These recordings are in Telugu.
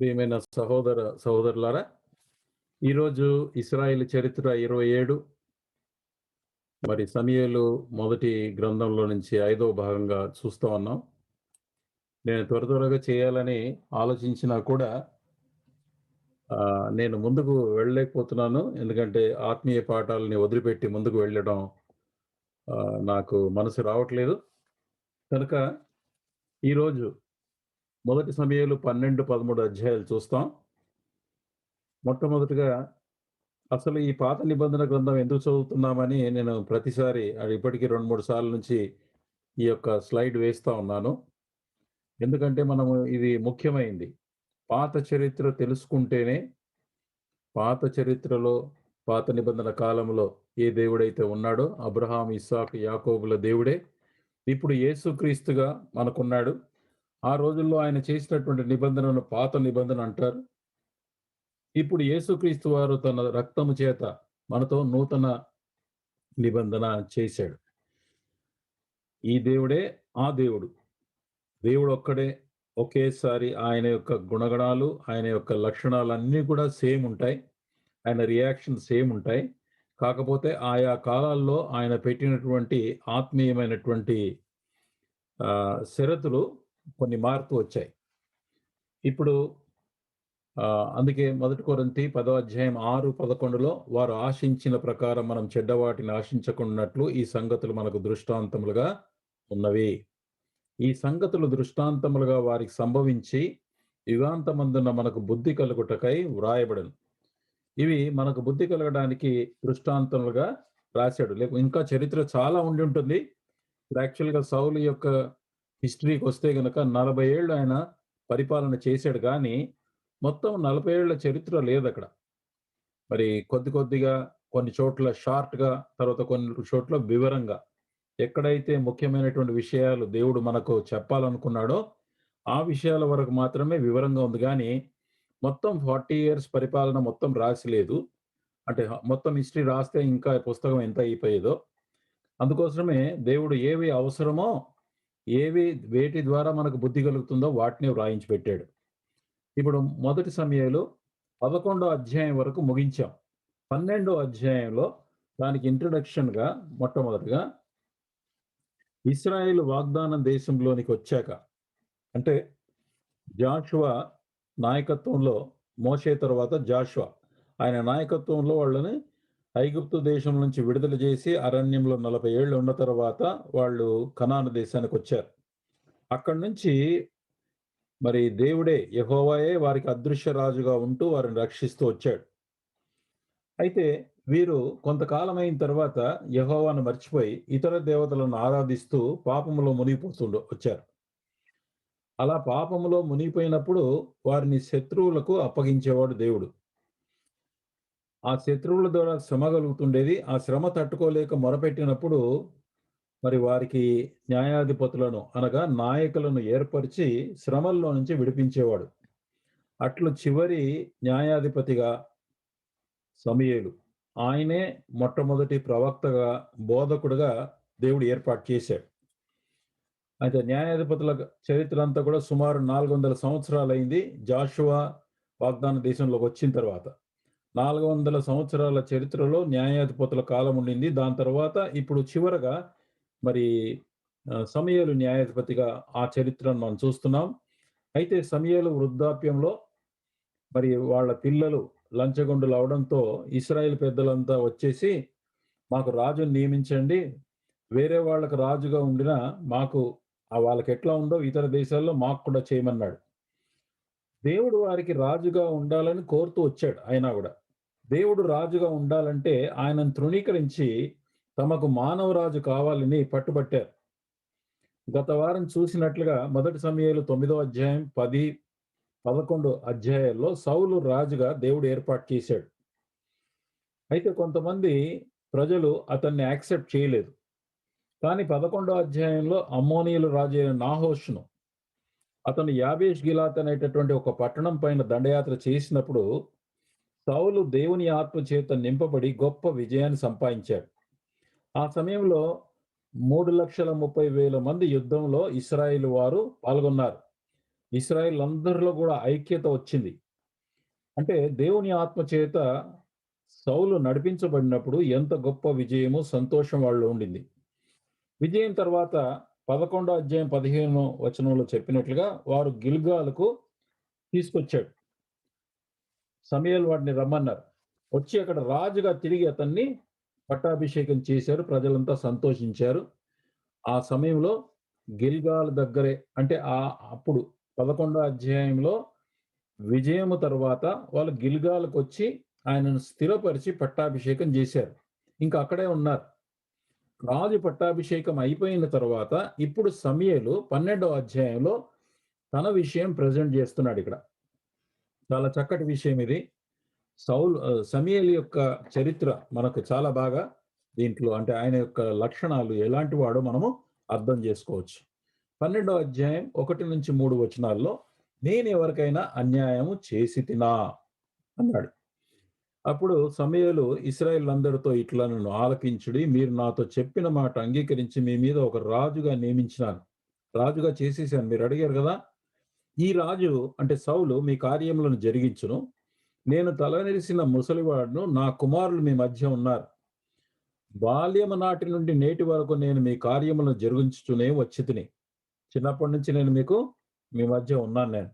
ప్రియమైన సహోదర సహోదరులారా, ఈరోజు ఇశ్రాయేలు చరిత్ర 27 మరి సమూయేలు మొదటి గ్రంథంలో నుంచి 5వ భాగంగా చూస్తా ఉన్నాం. నేను త్వరగా చేయాలని ఆలోచించినా కూడా నేను ముందుకు వెళ్ళలేకపోతున్నాను. ఎందుకంటే ఆత్మీయ పాఠాలని వదిలిపెట్టి ముందుకు వెళ్ళడం నాకు మనసు రావట్లేదు. కనుక ఈరోజు మొదటి సమూయేలు 12, 13 అధ్యాయాలు చూస్తాం. మొట్టమొదటిగా అసలు ఈ పాత నిబంధన గ్రంథం ఎందుకు చదువుతున్నామని నేను ప్రతిసారి ఇప్పటికి 2, 3 సార్లు నుంచి ఈ యొక్క స్లైడ్ వేస్తా ఉన్నాను. ఎందుకంటే మనము ఇది ముఖ్యమైంది. పాత చరిత్ర తెలుసుకుంటేనే పాత చరిత్రలో పాత నిబంధన కాలంలో ఏ దేవుడైతే ఉన్నాడో అబ్రహాం, ఇస్సాకు, యాకోబుల దేవుడే ఇప్పుడు యేసుక్రీస్తుగా మనకున్నాడు. ఆ రోజుల్లో ఆయన చేసినటువంటి నిబంధనను పాత నిబంధన అంటారు. ఇప్పుడు యేసుక్రీస్తు వారు తన రక్తము చేత మనతో నూతన నిబంధన చేశాడు. ఈ దేవుడే ఆ దేవుడు. దేవుడు ఒక్కడే. ఒకేసారి ఆయన యొక్క గుణగణాలు, ఆయన యొక్క లక్షణాలన్నీ కూడా సేమ్ ఉంటాయి. ఆయన రియాక్షన్ సేమ్ ఉంటాయి. కాకపోతే ఆయా కాలాల్లో ఆయన పెట్టినటువంటి ఆత్మీయమైనటువంటి షరతులు కొన్ని మారుతూ వచ్చాయి. ఇప్పుడు అందుకే 1 కొరింథీ 10వ అధ్యాయం 6, 11లో వారు ఆశించిన ప్రకారం మనం చెడ్డవాటిని ఆశించకున్నట్లు ఈ సంగతులు మనకు దృష్టాంతములుగా ఉన్నవి. ఈ సంగతులు దృష్టాంతములుగా వారికి సంభవించి యుగాంతమందున మనకు బుద్ధి కలుగుటకై వ్రాయబడను. ఇవి మనకు బుద్ధి కలగడానికి దృష్టాంతములుగా రాశాడు. ఇంకా చరిత్ర చాలా ఉండి ఉంటుంది. యాక్చువల్‌గా సౌలు యొక్క హిస్టరీకి వస్తే గనక 40 ఏళ్ళు ఆయన పరిపాలన చేశాడు గానీ మొత్తం 40 ఏళ్ల చరిత్ర లేదక్కడ. మరి కొద్దిగా కొన్ని చోట్ల షార్ట్‌గా, తర్వాత కొన్ని చోట్ల వివరంగా ఎక్కడైతే ముఖ్యమైనటువంటి విషయాలు దేవుడు మనకు చెప్పాలనుకున్నాడో ఆ విషయాల వరకు మాత్రమే వివరంగా ఉంది గానీ మొత్తం 40 ఇయర్స్ పరిపాలన మొత్తం రాసి లేదు. అంటే మొత్తం హిస్టరీ రాస్తే ఇంకా పుస్తకం ఎంత అయిపోయేదో. అందుకోసమే దేవుడు ఏవి అవసరమో, వేటి ద్వారా మనకు బుద్ధి కలుగుతుందో వాటిని వ్రాయించి పెట్టాడు. ఇప్పుడు మొదటి సమూయేలు 11వ అధ్యాయం వరకు ముగించాం. 12వ అధ్యాయంలో దానికి ఇంట్రడక్షన్‌గా మొట్టమొదటిగా ఇశ్రాయేలు వాగ్దానం దేశంలోనికి వచ్చాక, అంటే జాషువా నాయకత్వంలో, మోషే తర్వాత జాషువా ఆయన నాయకత్వంలో వాళ్ళని ఐగుప్తు దేశం నుంచి విడుదల చేసి అరణ్యంలో 40 ఏళ్ళు ఉన్న తర్వాత వాళ్ళు కనాను దేశానికి వచ్చారు. అక్కడి నుంచి మరి దేవుడే యెహోవాయే వారికి అదృశ్య రాజుగా ఉంటూ వారిని రక్షిస్తూ వచ్చాడు. అయితే వీరు కొంతకాలం అయిన తర్వాత యెహోవాను మర్చిపోయి ఇతర దేవతలను ఆరాధిస్తూ పాపములో వచ్చారు. అలా పాపములో మునిగిపోయినప్పుడు వారిని శత్రువులకు అప్పగించేవాడు దేవుడు. ఆ శత్రువుల ద్వారా శ్రమ కలుగుతుండేది. ఆ శ్రమ తట్టుకోలేక మొరపెట్టినప్పుడు మరి వారికి న్యాయాధిపతులను అనగా నాయకులను ఏర్పరిచి శ్రమల్లో నుంచి విడిపించేవాడు. అట్లు చివరి న్యాయాధిపతిగా సమూయేలు. ఆయనే మొట్టమొదటి ప్రవక్తగా, బోధకుడుగా దేవుడు ఏర్పాటు చేశాడు. అయితే న్యాయాధిపతుల చరిత్ర అంతా కూడా సుమారు 400 సంవత్సరాలైంది జాషువా వాగ్దాన దేశంలోకి వచ్చిన తర్వాత. 400 సంవత్సరాల చరిత్రలో న్యాయాధిపతుల కాలం ఉండింది. దాని తర్వాత ఇప్పుడు చివరగా మరి సమూయేలు న్యాయాధిపతిగా ఆ చరిత్రను మనం చూస్తున్నాం. అయితే సమూయేలు వృద్ధాప్యంలో మరి వాళ్ళ పిల్లలు లంచగొండులు అవడంతో ఇశ్రాయేలు పెద్దలంతా వచ్చేసి మాకు రాజుని నియమించండి. వేరే వాళ్ళకి రాజుగా ఉండినా మాకు వాళ్ళకి ఎట్లా ఉందో ఇతర దేశాల్లో మాకు కూడా చేయమన్నాడు. దేవుడు వారికి రాజుగా ఉండాలని కోరుతూ వచ్చాడు. అయినా కూడా దేవుడు రాజుగా ఉండాలంటే ఆయనను తృణీకరించి తమకు మానవ రాజు కావాలని పట్టుబట్టారు. గత వారం చూసినట్లుగా మొదటి సమూయేలు 9వ అధ్యాయం, 10, 11 అధ్యాయాల్లో సౌలు రాజుగా దేవుడు ఏర్పాటు చేశాడు. అయితే కొంతమంది ప్రజలు అతన్ని యాక్సెప్ట్ చేయలేదు. కానీ 11వ అధ్యాయంలో అమ్మోనీయుల రాజు అయిన నాహోషును అతను యాబేష్ గిలాత్ అనేటటువంటి ఒక పట్టణం పైన దండయాత్ర చేసినప్పుడు సౌలు దేవుని ఆత్మ చేత నింపబడి గొప్ప విజయాన్ని సంపాదించాడు. ఆ సమయంలో 3,30,000 మంది యుద్ధంలో ఇశ్రాయేలు వారు పాల్గొన్నారు. ఇశ్రాయేల్ అందరిలో గూడా ఐక్యత వచ్చింది. అంటే దేవుని ఆత్మ చేత సౌలు నడిపించబడినప్పుడు ఎంత గొప్ప విజయము, సంతోషం వాళ్ళలో ఉండింది. విజయం తర్వాత 11 అధ్యాయం 15 వచనంలో చెప్పినట్లుగా వారు గిల్గాలుకు తీసుకొచ్చాడు. సమూయేలు వాడిని రమ్మన్నారు. వచ్చి అక్కడ రాజుగా తిరిగి అతన్ని పట్టాభిషేకం చేశారు. ప్రజలంతా సంతోషించారు. ఆ సమయంలో గిల్గాల్ దగ్గరే అంటే అప్పుడు 11 అధ్యాయంలో విజయము తర్వాత వాళ్ళు గిల్గాల్‌కొచ్చి ఆయనను స్థిరపరిచి పట్టాభిషేకం జేశారు. ఇంకా అక్కడే ఉన్నారు. రాజు పట్టాభిషేకం అయిపోయిన తర్వాత ఇప్పుడు సమూయేలు 12వ అధ్యాయంలో తన విషయం ప్రెజెంట్ జేస్తున్నాడిక్కడ. చాలా చక్కటి విషయం ఇది. సమూయేలు యొక్క చరిత్ర మనకు చాలా బాగా దీంట్లో అంటే ఆయన యొక్క లక్షణాలు ఎలాంటి వాడో మనము అర్థం జేసుకోవచ్చు. 12వ అధ్యాయం 1-3 వచనాల్లో నేనెవరికైనా అన్యాయము చేసితినా అన్నాడు. అప్పుడు సమూయేలు ఇశ్రాయేలీయులందరితో ఇట్లా నన్ను ఆలకించుడి. మీరు నాతో చెప్పిన మాట అంగీకరించి మీ మీద ఒక రాజుగా నియమించినాను. రాజుగా చేసేసాను. మీరు అడిగారు గదా! ఈ రాజు అంటే సౌలు మీ కార్యములను జరిగించును. నేను తలనిరిసిన ముసలివాడును, నా కుమారులు మీ మధ్య ఉన్నారు. బాల్యము నాటి నుండి నేటి వరకు నేను మీ కార్యములను జరిగించుతూనే వచ్చితిని. చిన్నప్పటి నుంచి నేను మీ మధ్య ఉన్నాను నేను.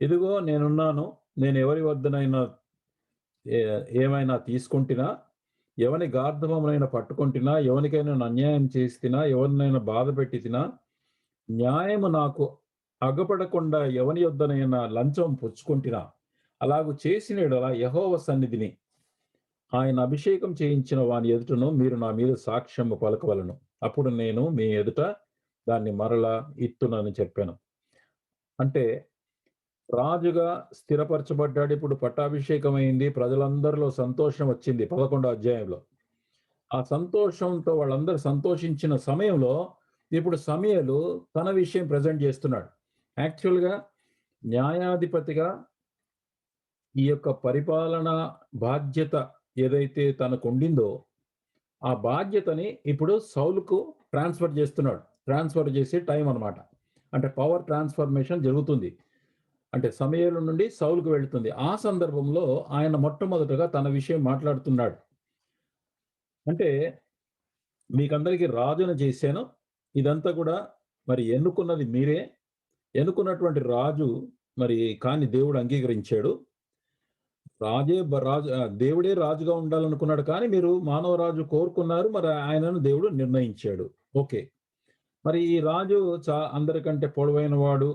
ఇదిగో నేనున్నాను. నేను ఎవరి వద్దనైనా ఏ ఏమైనా తీసుకొంటినా, ఎవని గార్ధబమునైనా పట్టుకొంటినా, ఎవనికైనా అన్యాయం చేసితినా, ఎవరినైనా బాధపెట్టితినా, న్యాయము నాకు అగపడకుండా ఎవని యొద్దనైనా లంచం పుచ్చుకొంటినా, అలాగు చేసిన యెడల యెహోవా సన్నిధిని ఆయన అభిషేకం చేయించిన వాని ఎదుటను మీరు నా మీద సాక్ష్యము పలకవలెను. అప్పుడు నేను మీ ఎదుట దాన్ని మరలా ఇత్తునని చెప్పాను. అంటే రాజుగా స్థిరపరచబడ్డాడు. ఇప్పుడు పట్టాభిషేకం అయింది. ప్రజలందరిలో సంతోషం వచ్చింది 11 అధ్యాయంలో. ఆ సంతోషంతో వాళ్ళందరూ సంతోషించిన సమయంలో ఇప్పుడు సమూయేలు తన విషయం ప్రెజెంట్ చేస్తున్నాడు. యాక్చువల్‌గా న్యాయాధిపతిగా ఈ యొక్క పరిపాలనా బాధ్యత ఏదైతే తనకుండిందో, ఆ బాధ్యతని ఇప్పుడు సౌలుకు ట్రాన్స్‌ఫర్ చేస్తున్నాడు. ట్రాన్స్‌ఫర్ చేసే టైం అన్నమాట. అంటే పవర్ ట్రాన్స్‌ఫర్మేషన్ జరుగుతుంది. అంటే సమూయేలు నుండి సౌలుకు వెళ్తుంది. ఆ సందర్భంలో ఆయన మొట్టమొదటగా తన విషయం మాట్లాడుతున్నాడు. అంటే మీకందరికి రాజును చేశాను. ఇదంతా కూడా మరి ఎన్నుకున్నది మీరే. ఎన్నుకున్నటువంటి రాజు మరి కానీ దేవుడు అంగీకరించాడు. దేవుడే రాజుగా ఉండాలనుకున్నాడు కానీ మీరు మానవ రాజు కోరుకున్నారు. మరి ఆయనను దేవుడు నిర్ణయించాడు. ఓకే. మరి ఈ రాజు అందరికంటే పొడవైన వాడు.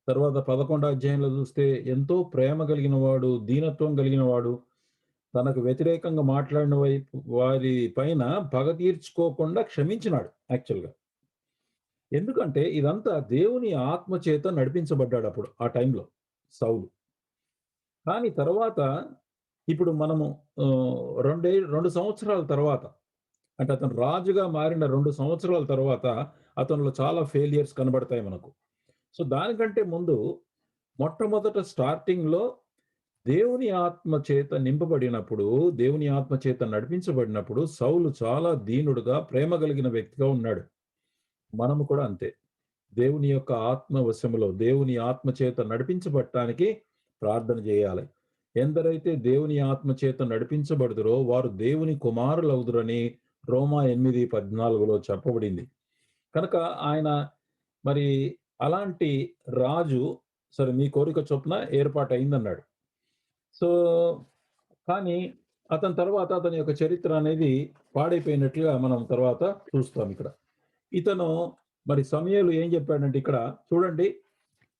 తర్వాత 11 అధ్యాయంలో చూస్తే ఎంతో ప్రేమ కలిగిన వాడు, దీనత్వం కలిగిన వాడు. తనకు వ్యతిరేకంగా మాట్లాడిన వారి పైన పగ తీర్చుకోకుండా క్షమించినాడు యాక్చువల్‌గా. ఎందుకంటే ఇదంతా దేవుని ఆత్మ చేత నడిపించబడ్డాడప్పుడు ఆ టైంలో సౌలు. కానీ తర్వాత ఇప్పుడు మనము 2 సంవత్సరాల తర్వాత అంటే అతను రాజుగా మారిన 2 సంవత్సరాల తర్వాత అతనిలో చాలా ఫెయిల్యూర్స్ కనబడతాయి మనకు. సో, దానికంటే ముందు మొట్టమొదట స్టార్టింగ్‌లో దేవుని ఆత్మ చేత నింపబడినప్పుడు, దేవుని ఆత్మ చేత నడిపించబడినప్పుడు సౌలు చాలా దీనుడుగా, ప్రేమ కలిగిన వ్యక్తిగా ఉన్నాడు. మనము కూడా అంతే. దేవుని యొక్క ఆత్మ వశములో, దేవుని ఆత్మ చేత నడిపించబడటానికి ప్రార్థన చేయాలి. ఎందరైతే దేవుని ఆత్మ చేత నడిపించబడుదురో వారు దేవుని కుమారులవుదురని రోమా 8:14లో చెప్పబడింది. కనుక ఆయన మరి అలాంటి రాజు సరే మీ కోరిక చొప్పున ఏర్పాటయిందన్నాడు. సో, కానీ అతని తర్వాత అతని యొక్క చరిత్ర అనేది పాడైపోయినట్లుగా మనం తర్వాత చూస్తాం ఇక్కడ. ఇతను మరి సమూయేలు ఏం చెప్పాడంటే ఇక్కడ చూడండి,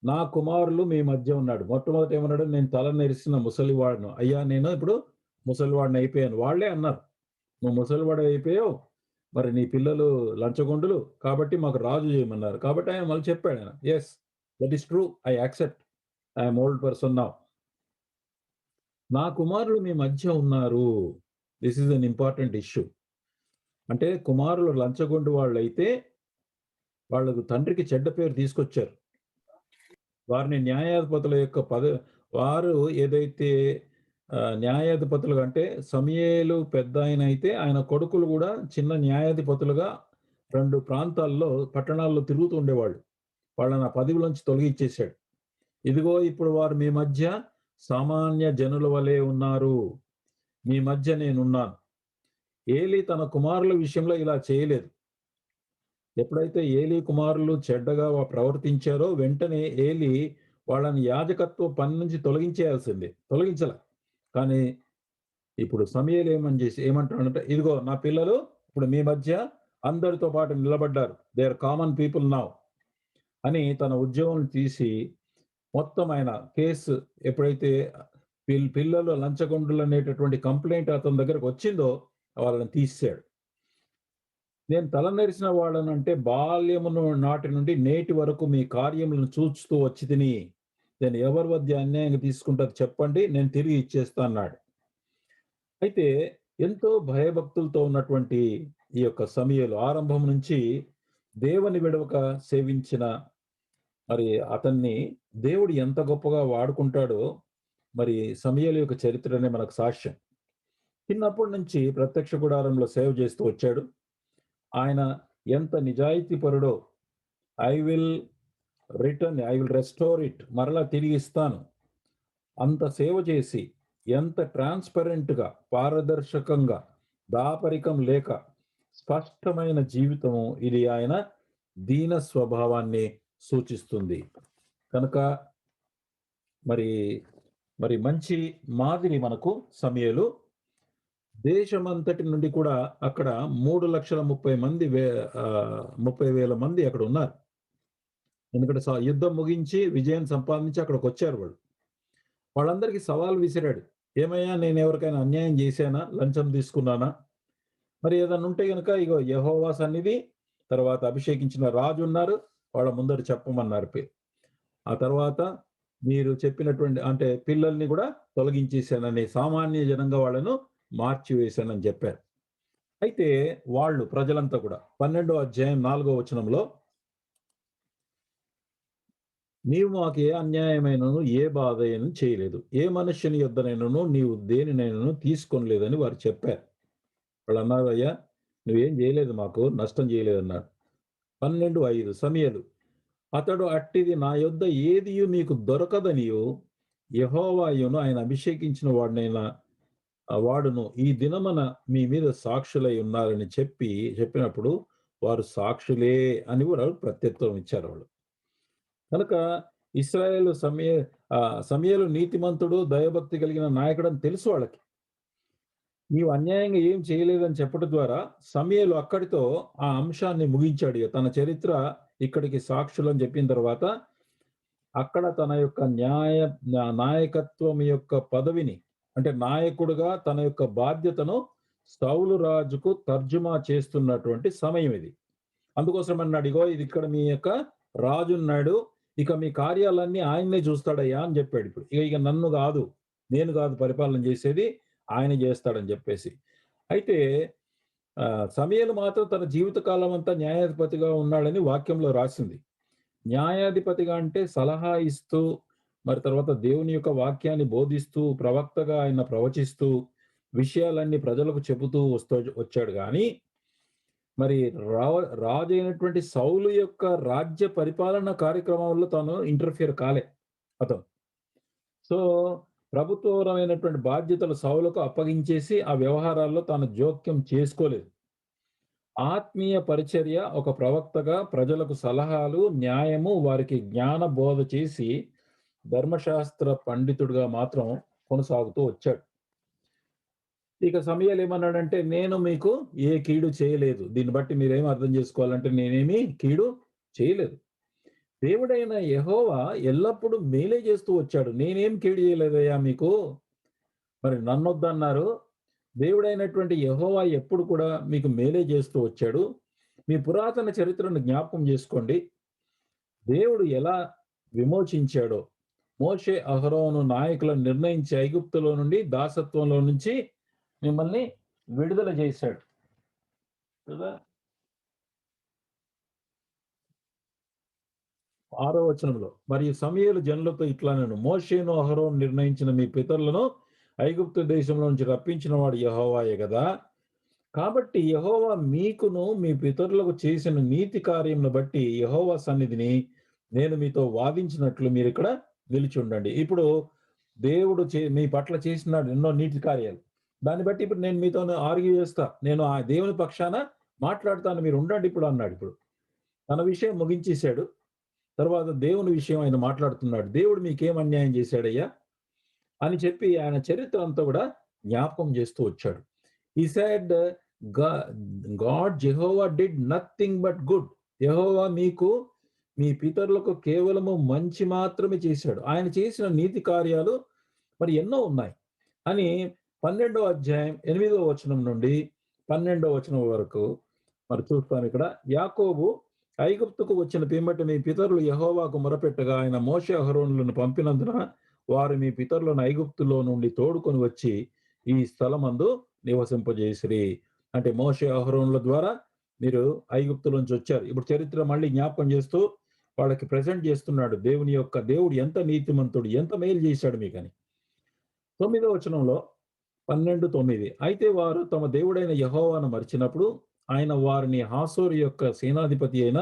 నా కుమారులు మీ మధ్య ఉన్నాడు. మొట్టమొదట ఏమన్నాడు? నేను తల నెరిసిన ముసలివాడును. అయ్యా! నేను ఇప్పుడు ముసలివాడినయిపోయాను. వాళ్ళే అన్నారు. నువ్వు ముసలివాడివయిపోయావు. మరి నీ పిల్లలు లంచగొండులు. కాబట్టి మాకు రాజు చేయమన్నారు. కాబట్టి ఆయన మళ్ళీ చెప్పాడాయన. Yes. That is true. I accept. I am old person now. నా కుమారులు మీ మధ్య ఉన్నారు. This is an important issue. అంటే కుమారులు లంచగొండు వాళ్ళైతే వాళ్ళకు తండ్రికి చెడ్డ పేరు తీసుకొచ్చారు. వారిని న్యాయాధిపతుల యొక్క వారు ఏదైతే న్యాయాధిపతులుగా అంటే సమూయేలు పెద్దాయనైతే ఆయన కొడుకులు గూడా చిన్న న్యాయాధిపతులుగా 2 ప్రాంతాల్లో, పట్టణాల్లో తిరుగుతూ ఉండేవాళ్ళు. వాళ్ళని ఆ పదవిలోంచి తొలగించేసాడు. ఇదిగో ఇప్పుడు వారు మీ మధ్య సామాన్య జనుల వలె ఉన్నారు. మీ మధ్య నేనున్నాను. ఏలీ తన కుమారుల విషయంలో ఇలా చేయలేదు. ఎప్పుడైతే ఏలీ కుమారులు చెడ్డగా ప్రవర్తించారో వెంటనే ఏలీ వాళ్ళని యాజకత్వ పని నుంచి తొలగించలే. కానీ ఇప్పుడు సమూయేలు ఏమంటున్నాడంటే, ఇదిగో నా పిల్లలు ఇప్పుడు మీ మధ్య అందరితో పాటు నిలబడ్డారు. They are common people now అని తన ఉద్యోగం తీసి మొత్తం ఆయన కేసు ఎప్పుడైతే పిల్లలు లంచగొండులు అనేటటువంటి కంప్లైంట్ అతని దగ్గరకు వచ్చిందో వాళ్ళని తీసేశాడు. నేను తలనెరిసిన వాడనంటే బాల్యమును నాటి నుండి నేటి వరకు మీ కార్యములను చూస్తూ వచ్చి తిని నేను ఎవరి వద్ద అన్యాయంగా తీసుకుంటారు చెప్పండి, నేను తిరిగి ఇచ్చేస్తా అన్నాడు. అయితే ఎంతో భయభక్తులతో ఉన్నటువంటి ఈ యొక్క సమూయేలు ఆరంభం నుంచి దేవుని విడవక సేవించిన మరి అతన్ని దేవుడు ఎంత గొప్పగా వాడుకుంటాడో మరి సమూయేలు యొక్క చరిత్రనే మనకు సాక్ష్యం. చిన్నప్పటి నుంచి ప్రత్యక్ష గుడారంలో సేవ చేస్తూ వచ్చాడు. ఆయన ఎంత నిజాయితీపరుడో, I will I will restore it, మరలా తిరిగి ఇస్తాను. అంత సేవ చేసి ఎంత ట్రాన్స్పరెంట్‌గా, పారదర్శకంగా, దాపరికం లేక స్పష్టమైన జీవితము ఇది ఆయన దీన స్వభావాన్ని సూచిస్తుంది. కనుక మరి మరి మంచి మాదిరి మనకు సమూయేలు. దేశమంతటి నుండి కూడా అక్కడ 30,000 మంది అక్కడ ఉన్నారు. ఎందుకంటే యుద్ధం ముగించి విజయం సంపాదించి అక్కడికొచ్చారు వాళ్ళు. వాళ్ళందరికీ సవాల్ విసిరాడు. ఏమయ్యా నేను ఎవరికైనా అన్యాయం చేశానా? లంచం తీసుకున్నానా? మరి ఏదన్నా ఉంటే గనుక ఇగో యెహోవా సన్నిధి, తర్వాత అభిషేకించిన రాజు ఉన్నారు. వాళ్ళ ముందర చెప్పమన్నారు. ఆ తర్వాత మీరు చెప్పినటువంటి అంటే పిల్లల్ని కూడా తొలగించేశానని సామాన్య జనంగా వాళ్ళను మార్చివేశానని చెప్పారు. అయితే వాళ్ళు ప్రజలంతా కూడా 12వ అధ్యాయం 4వ వచనంలో నీవు మాకు ఏ అన్యాయమైనను ఏ బాధ అయినను చేయలేదు. ఏ మనుష్యుని యొద్దనైనను నీవు దేనినైనను తీసుకొనలేదని వారు చెప్పారు. వాళ్ళన్నారు, అయ్యా నువ్వేం చేయలేదు, మాకు నష్టం చేయలేదన్నారు. 12:5 సమూయేలు అతడు అట్టిది నా యొద్ద ఏదియు మీకు దొరకదనియు యెహోవాయును ఆయన అభిషేకించిన వాడును ఈ దినమున మీ మీద సాక్షులై ఉన్నారని చెప్పినప్పుడు వారు సాక్షులే అని కూడా ప్రత్యుత్తరం ఇచ్చారు వాళ్ళు. కనుక ఇశ్రాయేలు సమూయేలు నీతిమంతుడు, దైవభక్తి కలిగిన నాయకుడని తెలుసు వాళ్ళకి. నీవు అన్యాయంగా ఏం చేయలేదని చెప్పడం ద్వారా సమూయేలు అక్కడితో ఆ అంశాన్ని ముగించాడు. తన చరిత్ర ఇక్కడికి సాక్షులని చెప్పిన తర్వాత అక్కడ తన యొక్క నాయకత్వం యొక్క పదవిని అంటే నాయకుడుగా తన యొక్క బాధ్యతను సౌలు రాజుకు తర్జుమా చేస్తున్నటువంటి సమయం ఇది. అందుకోసం అన్నాడు, ఇగో ఇది ఇక్కడ మీ యొక్క రాజు ఉన్నాడు, ఇక మీ కార్యాలన్నీ ఆయన్నే చూస్తాడయ్యా అని చెప్పాడు. ఇప్పుడు ఇక నన్ను కాదు, నేను కాదు పరిపాలన చేసేది, ఆయన చేస్తాడని చెప్పేసి. అయితే సమూయేలు మాత్రం తన జీవితకాలం అంతా న్యాయాధిపతిగా ఉన్నాడని వాక్యంలో రాసింది. న్యాయాధిపతిగా అంటే సలహా ఇస్తూ, మరి తర్వాత దేవుని యొక్క వాక్యాన్ని బోధిస్తూ, ప్రవక్తగా ఆయన ప్రవచిస్తూ, విషయాలన్నీ ప్రజలకు చెబుతూ వచ్చాడు గానీ, మరి రాజైనటువంటి సౌలు యొక్క రాజ్య పరిపాలన కార్యక్రమంలో తాను ఇంటర్ఫియర్ కాలే అతను. సో, ప్రభుత్వపరమైనటువంటి బాధ్యతలు సౌలుకు అప్పగించేసి, ఆ వ్యవహారాల్లో తాను జోక్యం చేసుకోలేదు. ఆత్మీయ పరిచర్య ఒక ప్రవక్తగా ప్రజలకు సలహాలు, న్యాయము, వారికి జ్ఞాన బోధ చేసి ధర్మశాస్త్ర పండితుడిగా మాత్రం కొనసాగుతూ వచ్చాడు. ఇక సమూయేలు ఏమన్నాడంటే, నేను మీకు ఏ కీడు చేయలేదు. దీన్ని బట్టి మీరేం అర్థం చేసుకోవాలంటే నేనేమి కీడు చేయలేదు. దేవుడైన యెహోవా ఎల్లప్పుడూ మేలే చేస్తూ వచ్చాడు. నేనేం కీడు చేయలేదయ్యా మీకు. మరి నన్నొద్దన్నారు. దేవుడైనటువంటి యెహోవా ఎప్పుడు కూడా మీకు మేలే చేస్తూ వచ్చాడు. మీ పురాతన చరిత్రను జ్ఞాపకం చేసుకోండి. దేవుడు ఎలా విమోచించాడో, మోషే, అహరోను నాయకులను నిర్ణయించి ఐగుప్తులో నుండి దాసత్వంలో నుంచి మిమ్మల్ని విడుదల చేశాడు కదా. 6వ వచనంలో మరియు సమూయేలు జనులతో ఇట్లా నేను మోషేను అహరోను నిర్ణయించిన మీ పితరులను ఐగుప్తు దేశంలో నుంచి రప్పించిన వాడు యెహోవాయే కదా. కాబట్టి యెహోవా మీకును మీ పితరులకు చేసిన నీతి కార్యమును బట్టి యెహోవా సన్నిధిని నేను మీతో వాదించినట్లు మీరు ఇక్కడ నిలిచి ఉండండి. ఇప్పుడు దేవుడు మీ పట్ల చేసినాడు ఎన్నో నీతి కార్యాలు. దాన్ని బట్టి ఇప్పుడు నేను మీతోని ఆర్గ్యూ చేస్తా. నేను ఆ దేవుని పక్షాన మాట్లాడతాను. మీరు ఉండండి ఇప్పుడు అన్నాడు ఇప్పుడు. తన విషయం ముగించేసాడు. తర్వాత దేవుని విషయం ఆయన మాట్లాడుతున్నాడు. దేవుడు మీకేం అన్యాయం చేశాడయ్యా? అని చెప్పి ఆయన చరిత్ర అంతా కూడా జ్ఞాపకం చేస్తూ వచ్చాడు. హి సెడ్ గా God Jehovah did nothing but good. యెహోవా మీకు మీ పితరులకు కేవలము మంచి మాత్రమే చేశాడు. ఆయన చేసిన నీతి కార్యాలు మరి ఎన్నో ఉన్నాయి అని 12వ అధ్యాయం 8వ వచనం నుండి 12వ వచనం వరకు మరి చూస్తాం ఇక్కడ. యాకోబు ఐగుప్తుకు వచ్చిన పిమ్మట మీ పితరులు యెహోవాకు మొరపెట్టగా ఆయన మోషే అహరోనులను పంపినందున వారు మీ పితరులను ఐగుప్తులో నుండి తోడుకొని వచ్చి ఈ స్థలమందు నివసింపజేసిరి. అంటే మోషే అహరోనుల ద్వారా మీరు ఐగుప్తు నుంచి వచ్చారు. ఇప్పుడు చరిత్ర మళ్ళీ జ్ఞాపకం చేస్తూ వాళ్ళకి ప్రెజెంట్ చేస్తున్నాడు. దేవుడు ఎంత నీతిమంతుడు, ఎంత మేలు చేశాడు మీకని. 9వ వచనంలో 12:9 అయితే వారు తమ దేవుడైన యెహోవాను మరిచినప్పుడు ఆయన వారిని హాసోరు యొక్క సేనాధిపతి అయిన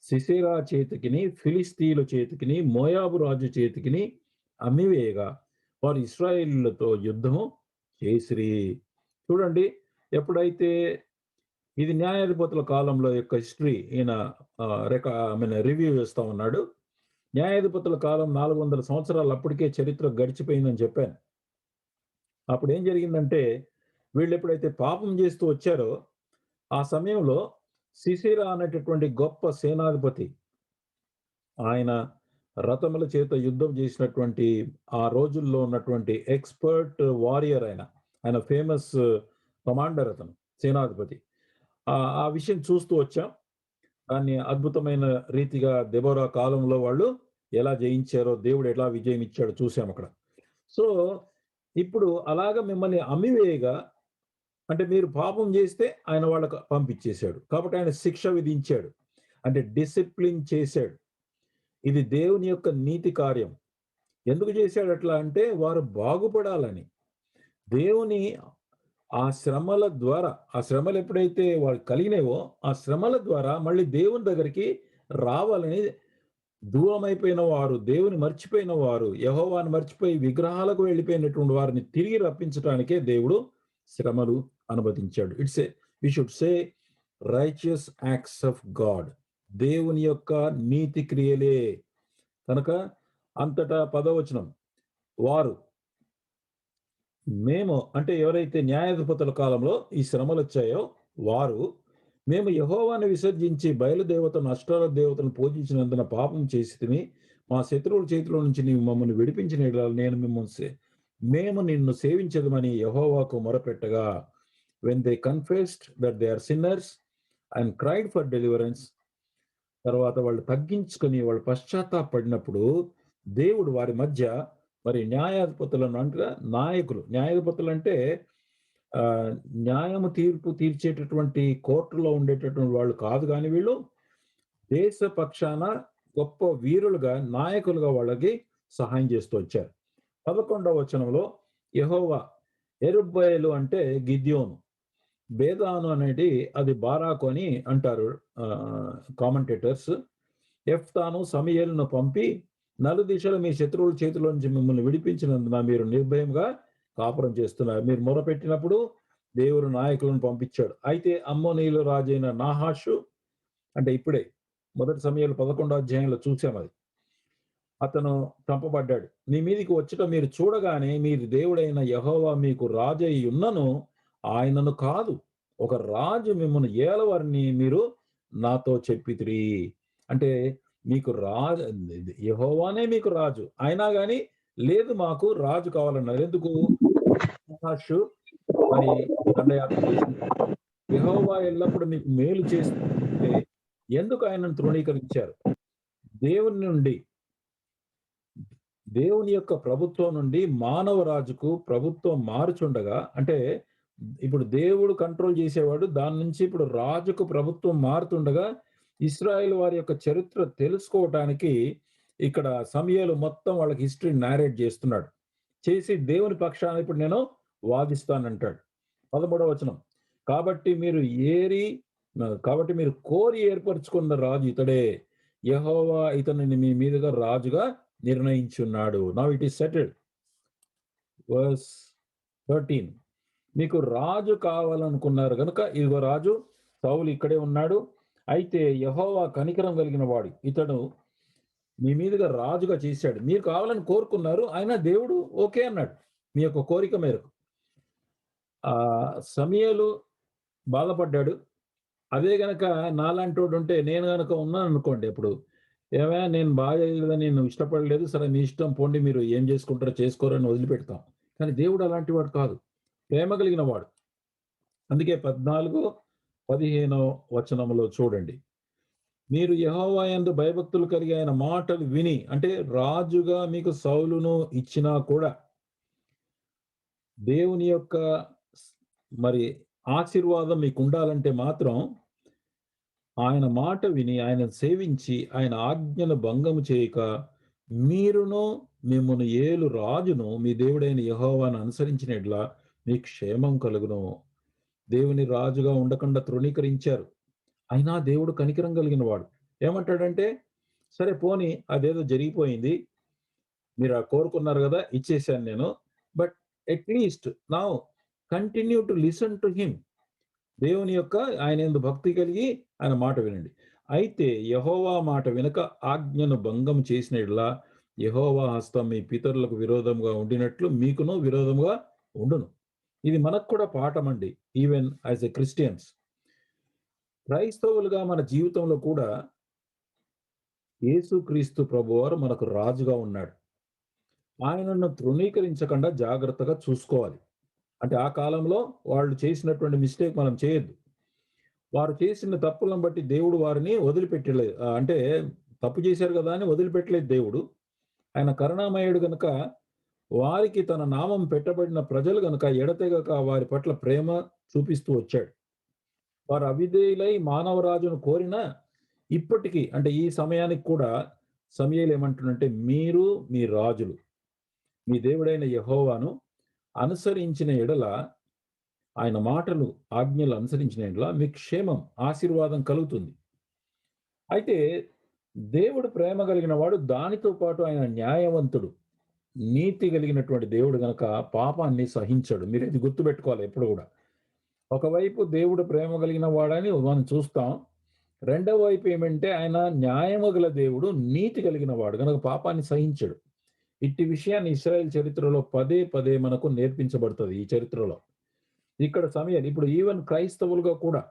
సిసెరా చేతికిని, ఫిలిష్తీయుల చేతికిని, మోయాబు రాజు చేతికిని అమ్మివేయగా వారు ఇశ్రాయేలీయులతో యుద్ధము చేసిరి. చూడండి, ఎప్పుడైతే ఇది న్యాయాధిపతుల కాలంలో యొక్క హిస్టరీ ఈయన రివ్యూ చేస్తా ఉన్నాడు. న్యాయాధిపతుల కాలం 400 సంవత్సరాలు అప్పటికే చరిత్ర గడిచిపోయిందని చెప్పాను. అప్పుడు ఏం జరిగిందంటే వీళ్ళు ఎప్పుడైతే పాపం చేస్తూ వచ్చారో ఆ సమయంలో సిసిరా అనేటటువంటి గొప్ప సేనాధిపతి, ఆయన రథముల చేత యుద్ధం చేసినటువంటి ఆ రోజుల్లో ఉన్నటువంటి ఎక్స్‌పర్ట్ వారియర్ ఆయన ఫేమస్ కమాండర్ అతను, సేనాధిపతి. ఆ విషయం చూస్తూ వచ్చాం. దాన్ని అద్భుతమైన రీతిగా దెబోరా కాలంలో వాళ్ళు ఎలా జయించారో, దేవుడు ఎలా విజయం ఇచ్చాడో చూసాం అక్కడ. సో, ఇప్పుడు అలాగ మిమ్మల్ని అమ్మివేయగా, అంటే మీరు పాపం చేస్తే ఆయన వాళ్ళకి పంపించేశాడు. కాబట్టి ఆయన శిక్ష విధించాడు. అంటే డిసిప్లిన్ చేశాడు. ఇది దేవుని యొక్క నీతి కార్యం. ఎందుకు చేశాడు అట్లా అంటే వారు బాగుపడాలని. దేవుని ఆ శ్రమల ద్వారా, ఆ శ్రమలు ఎప్పుడైతే వారికి కలిగినావో ఆ శ్రమల ద్వారా మళ్ళీ దేవుని దగ్గరికి రావాలని, దూరమైపోయిన వారు, దేవుని మర్చిపోయిన వారు, యెహోవాను మర్చిపోయి విగ్రహాలకు వెళ్ళిపోయినటువంటి వారిని తిరిగి రప్పించడానికే దేవుడు శ్రమలు అనుమతించాడు. We should say righteous acts of God. దేవుని యొక్క నీతి క్రియలే. కనుక అంతటా 10వ వచనం, వారు మేము, అంటే ఎవరైతే న్యాయాధిపతుల కాలంలో ఈ శ్రమలు వచ్చాయో వారు, మేము యెహోవాను విసర్జించి బయలుదేవతను అష్టారోత్ దేవతను పూజించినందున పాపం చేసితిమి. మా శత్రువుల చేతిలో నుంచి నీవు మమ్మల్ని విడిపించిన యెడల మేము నిన్ను సేవించదమని యెహోవాకు మొరపెట్టగా, when they confessed that they are sinners and cried for deliverance, తర్వాత వాళ్ళు తగ్గించుకొని వాళ్ళు పశ్చాత్తాపడినప్పుడు దేవుడు వారి మధ్య మరి న్యాయాధిపతులను అంటే న్యాయాధిపతులు అంటే న్యాయము తీర్పు తీర్చేటటువంటి కోర్టులో ఉండేటటువంటి వాళ్ళు కాదు, కానీ వీళ్ళు దేశ పక్షాన గొప్ప వీరులుగా, నాయకులుగా వాళ్ళకి సహాయం చేస్తూ వచ్చారు. 11వ వచనంలో యెహోవా, యెరుబ్బయలు అంటే గిద్యోను, బేదాను అనేది అది బారాకు అని అంటారు కామెంటేటర్స్. యెఫ్తాను సమూయేలును పంపి నలుదిశల మీ శత్రువుల చేతిలో నుంచి మిమ్మల్ని విడిపించినందున మీరు నిర్భయంగా కాపురం చేస్తున్నారు. మీరు మొరపెట్టినప్పుడు దేవుడు నాయకులను పంపించాడు. అయితే అమ్మోనీయుల రాజైన నాహాషు, అంటే ఇప్పుడే 1 సమూయేలు 11వ అధ్యాయంలో చూసాం అది, అతను చంపబడ్డాడు. మీ మీదికి వచ్చుట మీరు చూడగానే మీరు దేవుడైన యెహోవా మీకు రాజై ఉన్నను ఆయనను కాదు, ఒక రాజు మిమ్మల్ని ఏలవారిని మీరు నాతో చెప్పితిరి. అంటే మీకు రాజు, యెహోవానే మీకు రాజు అయినా గాని లేదు మాకు రాజు కావాలన్నారు. ఎందుకు? నాహాషు మరి దండయాత్ర చేసినప్పుడు యెహోవా ఎల్లప్పుడు మీకు మేలు చేస్తుంటే ఎందుకు ఆయనను తృణీకరించారు? దేవుని యొక్క ప్రభుత్వం నుండి మానవ రాజుకు ప్రభుత్వం మారుచుండగా, అంటే ఇప్పుడు దేవుడు కంట్రోల్ చేసేవాడు, దాని నుంచి ఇప్పుడు రాజుకు ప్రభుత్వం మారుతుండగా ఇశ్రాయేలు వారి యొక్క చరిత్ర తెలుసుకోవటానికి ఇక్కడ సమూయేలు మొత్తం వాళ్ళకి హిస్టరీ నారేట్ చేస్తున్నాడు. చేసి దేవుని పక్షాన ఇప్పుడు నేను వాదిస్తానంటాడు. 13వ వచనం, కాబట్టి మీరు కోరి ఏర్పరచుకున్న రాజు ఇతడే, యెహోవా ఇతనిని మీ మీదుగా రాజుగా నిర్ణయించున్నాడు. Now it is settled. Verse 13. మీకు రాజు కావాలనుకున్నారు గనుక ఇదిగో రాజు సౌలు ఇక్కడే ఉన్నాడు. అయితే యెహోవా కనికరం కలిగిన వాడు. ఇతడు మీ మీదుగా రాజుగా చేశాడు. మీరు కావాలని కోరుకున్నారు. అయినా దేవుడు ఓకే అన్నాడు. మీ యొక్క కోరిక మేరకు. సమూయేలు బాధపడ్డాడు. అదే గనక నాలాంటోడుంటే నేను గనక ఉన్నాననుకోండి ఇప్పుడు, "ఏవయ్యా నేను బాగా చేయలేదని నేను ఇష్టపడలేదు. సరే మీ ఇష్టం పోండి. మీరు ఏం చేసుకుంటారో చేసుకోరని" వదిలిపెడతాం. కానీ దేవుడు అలాంటి వాడు కాదు. ప్రేమ కలిగిన వాడు. అందుకే 14, 15 వచనంలో చూడండి. మీరు యెహోవా యందు భయభక్తులు కలిగి ఆయన మాటలు విని, అంటే రాజుగా మీకు సౌలును ఇచ్చినా కూడా దేవుని యొక్క స్ మరి ఆశీర్వాదం మీకుండాలంటే మాత్రం ఆయన మాట విని, ఆయనను సేవించి, ఆయన ఆజ్ఞను భంగము చేయక, మీరును మిమ్మును ఏలు రాజును మీ దేవుడైన యెహోవాను అనుసరించిన యెడల మీకు క్షేమం కలుగును. దేవుని రాజుగా ఉండకుండా తృణీకరించారు. అయినా దేవుడు కనికరం కలిగిన వాడు. ఏమంటాడంటే, సరే పోనీ అదేదో జరిగిపోయింది. మీరు కోరుకున్నారు గదా! ఇచ్చేసాను నేను. But at least now continue to listen to him. దేవుని యొక్క ఆయనయందు భక్తి కలిగి ఆయన మాట వినండి. అయితే యెహోవా మాట వినక ఆజ్ఞను భంగం చేసిన యెడల యెహోవా హస్తం మీ పితరులకు విరోధంగా ఉండినట్లు మీకును విరోధముగా ఉండును. ఇది మనకు కూడా పాఠమండి. Even as a Christians. క్రైస్తవులుగా మన జీవితంలో కూడా యేసుక్రీస్తు ప్రభువారు మనకు రాజుగా ఉన్నాడు. ఆయనను తృణీకరించకుండా జాగ్రత్తగా చూసుకోవాలి. అంటే ఆ కాలంలో వాళ్ళు చేసినటువంటి మిస్టేక్ మనం చేయొద్దు. వారు చేసిన తప్పులను బట్టి దేవుడు వారిని వదిలిపెట్టలేదు. అంటే తప్పు చేశారు గదా! అని వదిలిపెట్టలేదు దేవుడు. ఆయన కరుణామయుడు గనుక వారికి తన నామం పెట్టబడిన ప్రజలు గనుక ఎడతెగక వారి పట్ల ప్రేమ చూపిస్తూ వచ్చాడు. వారు అవిధేయులై మానవరాజును కోరినా ఇప్పటికి అంటే ఈ సమయానికి కూడా సమూయేలు ఏమంటుండంటే మీరు మీ రాజులు మీ దేవుడైన యెహోవాను అనుసరించిన ఎడల ఆయన మాటలు, ఆజ్ఞలు అనుసరించిన యెడల మీకు క్షేమం, ఆశీర్వాదం కలుగుతుంది. అయితే దేవుడు ప్రేమ కలిగిన వాడు. దానితో పాటు ఆయన న్యాయవంతుడు. నీతి కలిగినటువంటి దేవుడు గనక పాపాన్ని సహించడు. మీరిది గుర్తుపెట్టుకోవాలి ఎప్పుడు గూడా. ఒకవైపు దేవుడు ప్రేమ కలిగిన వాడని మనం చూస్తాం. రెండో వైపు ఏమంటే ఆయన న్యాయము గల దేవుడు, నీతి కలిగిన వాడు గనక పాపాన్ని సహించడు. ఇట్టి విషయాన్ని ఇశ్రాయేల్ చరిత్రలో పదే పదే మనకు నేర్పించబడుతది ఈ చరిత్రలో. ఇక్కడ సమయాలు ఇప్పుడు ఈవెన్ క్రైస్తవులుగా కూడా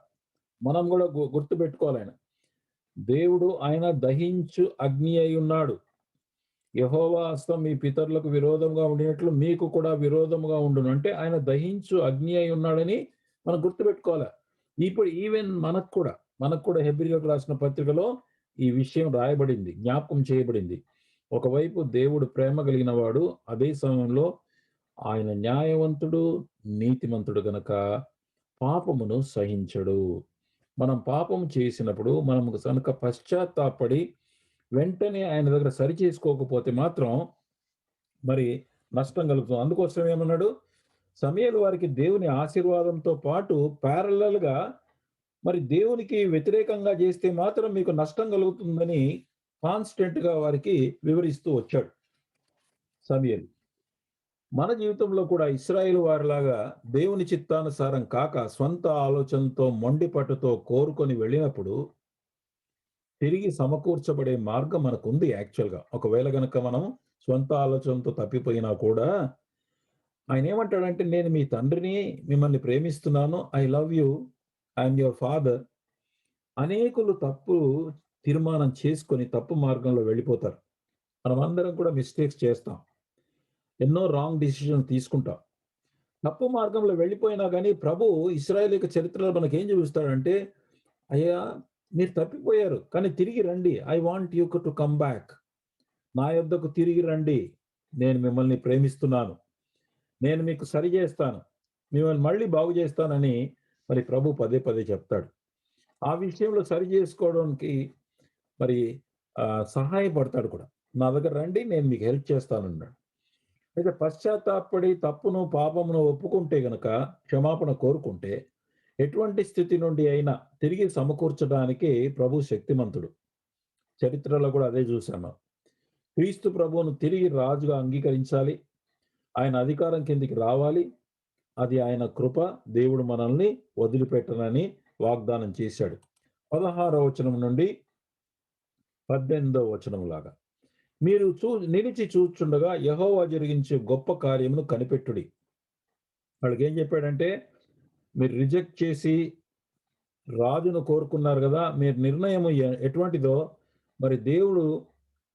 మనం గూడా గుర్తుపెట్టుకోవాలాయన. దేవుడు ఆయన దహించు అగ్ని అయ్యున్నాడు. యెహోవా హస్తం మీ పితరులకు విరోధంగా ఉండినట్లు మీకు కూడా విరోధముగా ఉండును. అంటే ఆయన దహించు అగ్ని అయి ఉన్నాడని మనం గుర్తుపెట్టుకోవాలా. ఇప్పుడు ఈవెన్ మనకు కూడా హెబ్రీయులకు రాసిన పత్రికలో ఈ విషయం రాయబడింది. జ్ఞాపకం చేయబడింది. ఒకవైపు దేవుడు ప్రేమ కలిగిన వాడు. అదే సమయంలో ఆయన న్యాయవంతుడు, నీతిమంతుడు గనక పాపమును సహించడు. మనం పాపం చేసినప్పుడు మనం గనక పశ్చాత్తాపపడి వెంటనే ఆయన దగ్గర సరిచేసుకోకపోతే మాత్రం మరి నష్టం కలుగుతుంది. అందుకోసం ఏమన్నాడు? సమూయేలు వారికి దేవుని ఆశీర్వాదంతో పాటు పారలెల్‌గా మరి దేవునికి వ్యతిరేకంగా చేస్తే మాత్రం మీకు నష్టం కలుగుతుందని కాన్స్టెంట్‌గా వారికి వివరిస్తూ వచ్చాడు సమూయేలు. మన జీవితంలో కూడా ఇశ్రాయేలు వారిలాగా దేవుని చిత్తానుసారం కాక స్వంత ఆలోచనలతో మొండి పట్టుతో కోరుకొని వెళ్ళినప్పుడు తిరిగి సమకూర్చబడే మార్గం మనకుంది యాక్చువల్‌గా. ఒకవేళ గనక మనం స్వంత ఆలోచనలతో తప్పిపోయినా కూడా ఆయనేమంటాడంటే, "నేను మీ తండ్రిని, మిమ్మల్ని ప్రేమిస్తున్నాను. I love you. I am your father." అనేకులు తప్పు తీర్మానం చేసుకొని తప్పు మార్గంలో వెళ్ళిపోతారు. మనమందరం కూడా మిస్టేక్స్ చేస్తాం. ఎన్నో రాంగ్ డెసిషన్స్ తీసుకుంటాం. తప్పు మార్గంలో వెళ్ళిపోయినా గాని ప్రభు ఇశ్రాయేలీయుల చరిత్రలో మనకేం చూపిస్తాడంటే, "అయ్యా! మీరు తప్పిపోయారు. కానీ తిరిగి రండి. I want you to come back. నా యొద్దకు తిరిగి రండి. నేను మిమ్మల్ని ప్రేమిస్తున్నాను. నేను మీకు సరిజేస్తాను. మిమ్మల్ని మళ్ళీ బాగు చేస్తానని" మరి ప్రభు పదే పదే చెప్తాడు. ఆ విషయంలో సరి చేసుకోవడానికి మరి సహాయపడతాడు కూడా. "నా దగ్గర రండి. నేను మీకు హెల్ప్ చేస్తానన్నాడు." అయితే పశ్చాత్తాపపడి తప్పును, పాపమును ఒప్పుకుంటే గనక, క్షమాపణ కోరుకుంటే, ఎటువంటి స్థితి నుండి అయినా తిరిగి సమకూర్చడానికి ప్రభు శక్తిమంతుడు. చరిత్రలో కూడా అదే చూసాం మనం. క్రీస్తు ప్రభువును తిరిగి రాజుగా అంగీకరించాలి. ఆయన అధికారం కిందికి రావాలి. అది ఆయన కృప. దేవుడు మనల్ని వదిలిపెట్టనని వాగ్దానం చేశాడు. 16వ వచనం నుండి 18వ వచనం లాగా. మీరు నిలిచి చూచుండగా యెహోవా జరిగించే గొప్ప కార్యమును కనిపెట్టుడి. వాళ్ళకేం చెప్పాడంటే, మీరు రిజెక్ట్ చేసి రాజును కోరుకున్నారు గదా! మీరు నిర్ణయం ఎటువంటిదో మరి దేవుడు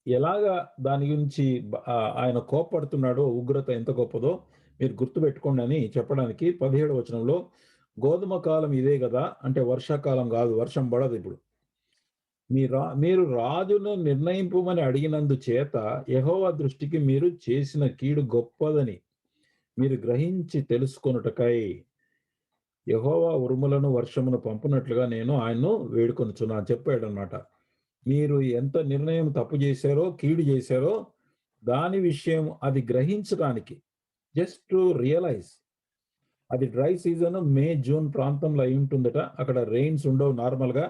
ఎలాగా దాని గురించి ఆయన కోప్పడుతున్నాడో, ఉగ్రత ఎంత గొప్పదో మీరు గుర్తుపెట్టుకోండి అని చెప్పడానికి 17వ వచనంలో గోధుమ కాలం ఇదే గదా! అంటే వర్షాకాలం గాదు. వర్షం పడదిప్పుడు. మీరు రాజును నిర్ణయింపుమని అడిగినందు చేత యెహోవా దృష్టికి మీరు చేసిన కీడు గొప్పదని మీరు గ్రహించి తెలుసుకొనుటకై యెహోవా ఉరుములను, వర్షమును పంపునట్లుగా నేను ఆయన్ను వేడుకొనుచున్నా అని చెప్పాడన్నమాట. మీరు ఎంత నిర్ణయం తప్పు చేశారో, కీడు చేశారో దాని విషయం అది గ్రహించడానికి జస్ట్ టు రియలైజ్ అది డ్రై సీజన్ మే, జూన్ ప్రాంతంలో అయ్యుంటుందట. అక్కడ రెయిన్స్ ఉండవు నార్మల్‌గా.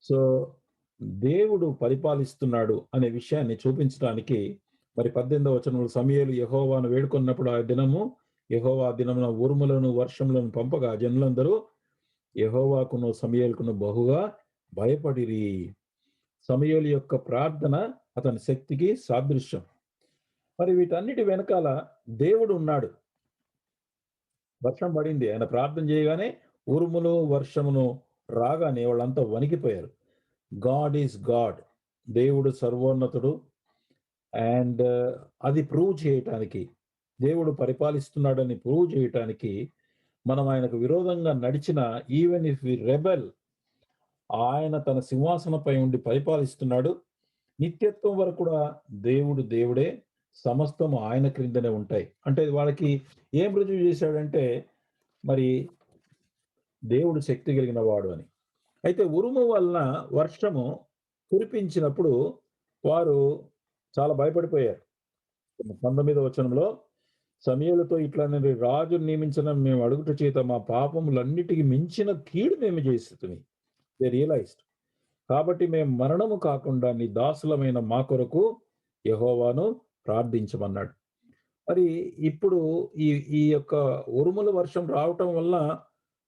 సో, దేవుడు పరిపాలిస్తున్నాడు అనే విషయాన్ని చూపించడానికి మరి 18వ వచనంలో సమూయేలు యెహోవాను వేడుకొన్నప్పుడు యెహోవా ఆ దినమున ఉరుములను, వర్షములను పంపగా జనులందరూ యెహోవాకును, సమూయేలుకును బహుగా భయపడిరి. సమూయేలు యొక్క ప్రార్థన అతని శక్తికి సాదృశ్యం. మరి వీటన్నిటి వెనకాల దేవుడు ఉన్నాడు. వర్షం పడింది. ఆయన ప్రార్థన చేయగానే ఉరుములు, వర్షమును రాగానే వాళ్ళంతా వణికిపోయారు. God is God. దేవుడు సర్వోన్నతుడు. అండ్ అది ప్రూవ్ చేయటానికి, దేవుడు పరిపాలిస్తున్నాడని ప్రూవ్ చేయటానికి, మనం ఆయనకు విరోధంగా నడిచిన ఈవెన్ ఇఫ్ వి రెబెల్ ఆయన తన సింహాసనంపై ఉండి పరిపాలిస్తున్నాడు. నిత్యత్వం వరకు కూడా దేవుడు దేవుడే. సమస్తము ఆయన క్రిందనే ఉంటాయి. అంటే వాళ్ళకి ఏం రుజువు చేశాడంటే, మరి దేవుడు శక్తి కలిగిన వాడు అని. అయితే ఉరుము వలన వర్షము కురిపించినప్పుడు వారు చాలా భయపడిపోయారు. 19వ వచనంలో సమూయేలుతో ఇట్లనెను, రాజును నియమించిన మేము అడుగుట చేత మా పాపములన్నిటికి మించిన కీడు మేము చేసితిమి. They realised. కాబట్టి మేము మరణము కాకుండా నీ దాసులమైన మా కొరకు యెహోవాను ప్రార్థించమన్నాడు. మరి ఇప్పుడు ఈ ఈ యొక్క ఉరుముల వర్షం రావటం వల్ల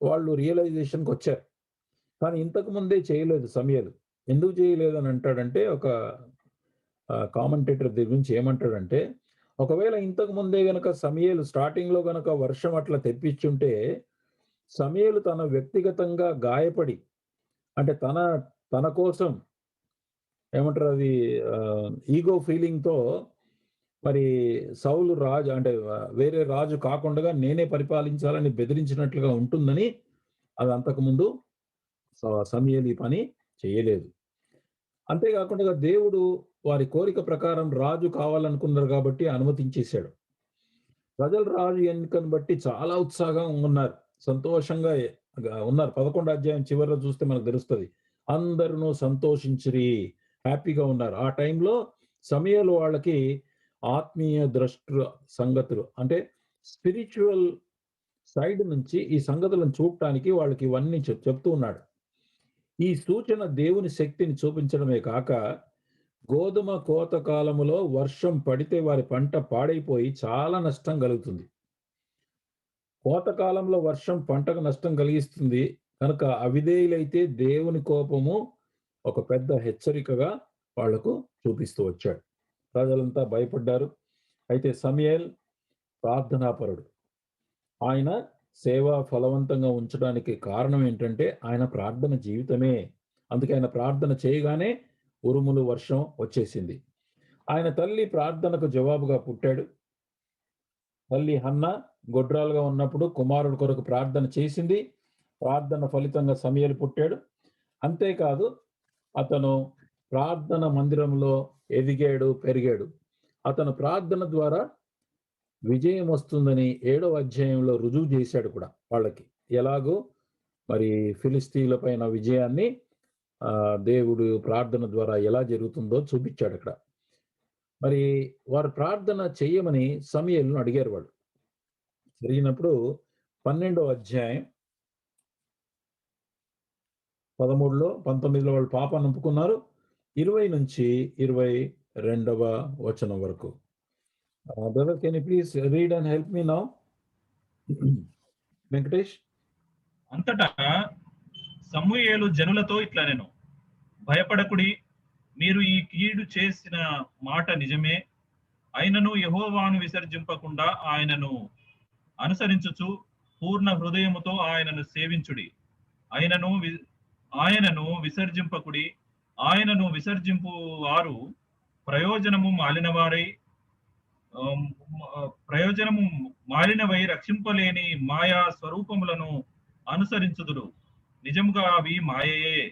వాళ్ళు రియలైజేషన్‌కొచ్చారు. కానీ ఇంతకు ముందే చేయలేదు సమూయేలు. ఎందుకు చేయలేదని అంటాడంటే ఒక కామెంటేటర్ దీని గురించి ఏమంటాడంటే, ఒకవేళ ఇంతకు ముందే గనక సమూయేలు స్టార్టింగ్‌లో గనక వర్షం అట్లా తెప్పించుంటే, సమూయేలు తన వ్యక్తిగతంగా గాయపడి అంటే తన కోసం ఏమంటారు అది ఈగో ఫీలింగ్‌తో మరి సౌలు రాజు అంటే వేరే రాజు కాకుండగా నేనే పరిపాలించాలని బెదిరించినట్లుగా ఉంటుందని అది అంతకుముందు సమూయేలు ఈ పని చేయలేదు. అంతేగాకుండా దేవుడు వారి కోరిక ప్రకారం రాజు కావాలనుకున్నారు కాబట్టి అనుమతించేశాడు. ప్రజలు రాజు ఎన్నికను బట్టి చాలా ఉత్సాహంగా ఉన్నారు. సంతోషంగా ఉన్నారు. 11 అధ్యాయం చివరిలో చూస్తే మనకు తెలుస్తది. అందరును సంతోషించిరి. హ్యాపీగా ఉన్నారు. ఆ టైంలో సమూయేలు వాళ్ళకి ఆత్మీయ సంగతులు అంటే స్పిరిచ్యువల్ సైడ్ నుంచి ఈ సంగతులను చూడటానికి వాళ్ళకి ఇవన్నీ చెప్తూ ఉన్నాడు. ఈ సూచన దేవుని శక్తిని చూపించడమే కాక, గోధుమ కోత కాలములో వర్షం పడితే వారి పంట పాడైపోయి చాలా నష్టం కలుగుతుంది. కోత కాలంలో వర్షం పంటకు నష్టం కలిగిస్తుంది. కనుక అవిధేయులైతే దేవుని కోపము ఒక పెద్ద హెచ్చరికగా వాళ్లకు చూపిస్తూ వచ్చాడు. ప్రజలంతా భయపడ్డారు. అయితే సమూయేలు ప్రార్థనాపరుడు. ఆయన సేవ ఫలవంతంగా ఉంచడానికి కారణం ఏంటంటే ఆయన ప్రార్థన జీవితమే. అందుకే ఆయన ప్రార్థన చేయగానే ఉరుములు, వర్షం వచ్చేసింది. ఆయన తల్లి ప్రార్థనకు జవాబుగా పుట్టాడు. తల్లి హన్న గొడ్రాలుగా ఉన్నప్పుడు కుమారుడు కొరకు ప్రార్థన చేసింది. ప్రార్థన ఫలితంగా సమూయేలు పుట్టాడు. అంతేకాదు అతను ప్రార్థన మందిరంలో ఎదిగాడు, పెరిగాడు. అతను ప్రార్థన ద్వారా విజయం వస్తుందని 7వ అధ్యాయంలో రుజువు చేశాడు కూడా వాళ్ళకి. ఎలాగో మరి ఫిలిష్తీయుల పైన విజయాన్ని దేవుడు ప్రార్థన ద్వారా ఎలా జరుగుతుందో చూపించాడక్కడ. మరి వారు ప్రార్థన చెయ్యమని సమూయేలును అడిగారు వాళ్ళు. జరిగినప్పుడు 12వ అధ్యాయం 13లో, 19లో వాళ్ళు పాపాన్ని ఒప్పుకున్నారు. 20 నుంచి 2వ వచనం వరకు. Brother can you please read and help me now? Venkatesh. అంతటా సమూయేలు జనులతో ఇట్లనెను, భయపడకుడి, మీరు ఈ కీడు చేసిన మాట నిజమే, అయినను యెహోవాను విసర్జింపకుండా ఆయనను అనుసరించుచు పూర్ణ హృదయముతో ఆయనను సేవించుడి. ఆయనను ఆయనను విసర్జింపకుడి. ఆయనను విసర్జింపు వారు ప్రయోజనము మాలినవారై ప్రయోజనము మాలినవై రక్షింపలేని మాయా స్వరూపములను అనుసరించుదురు. నిజముగా అవి మాయయే.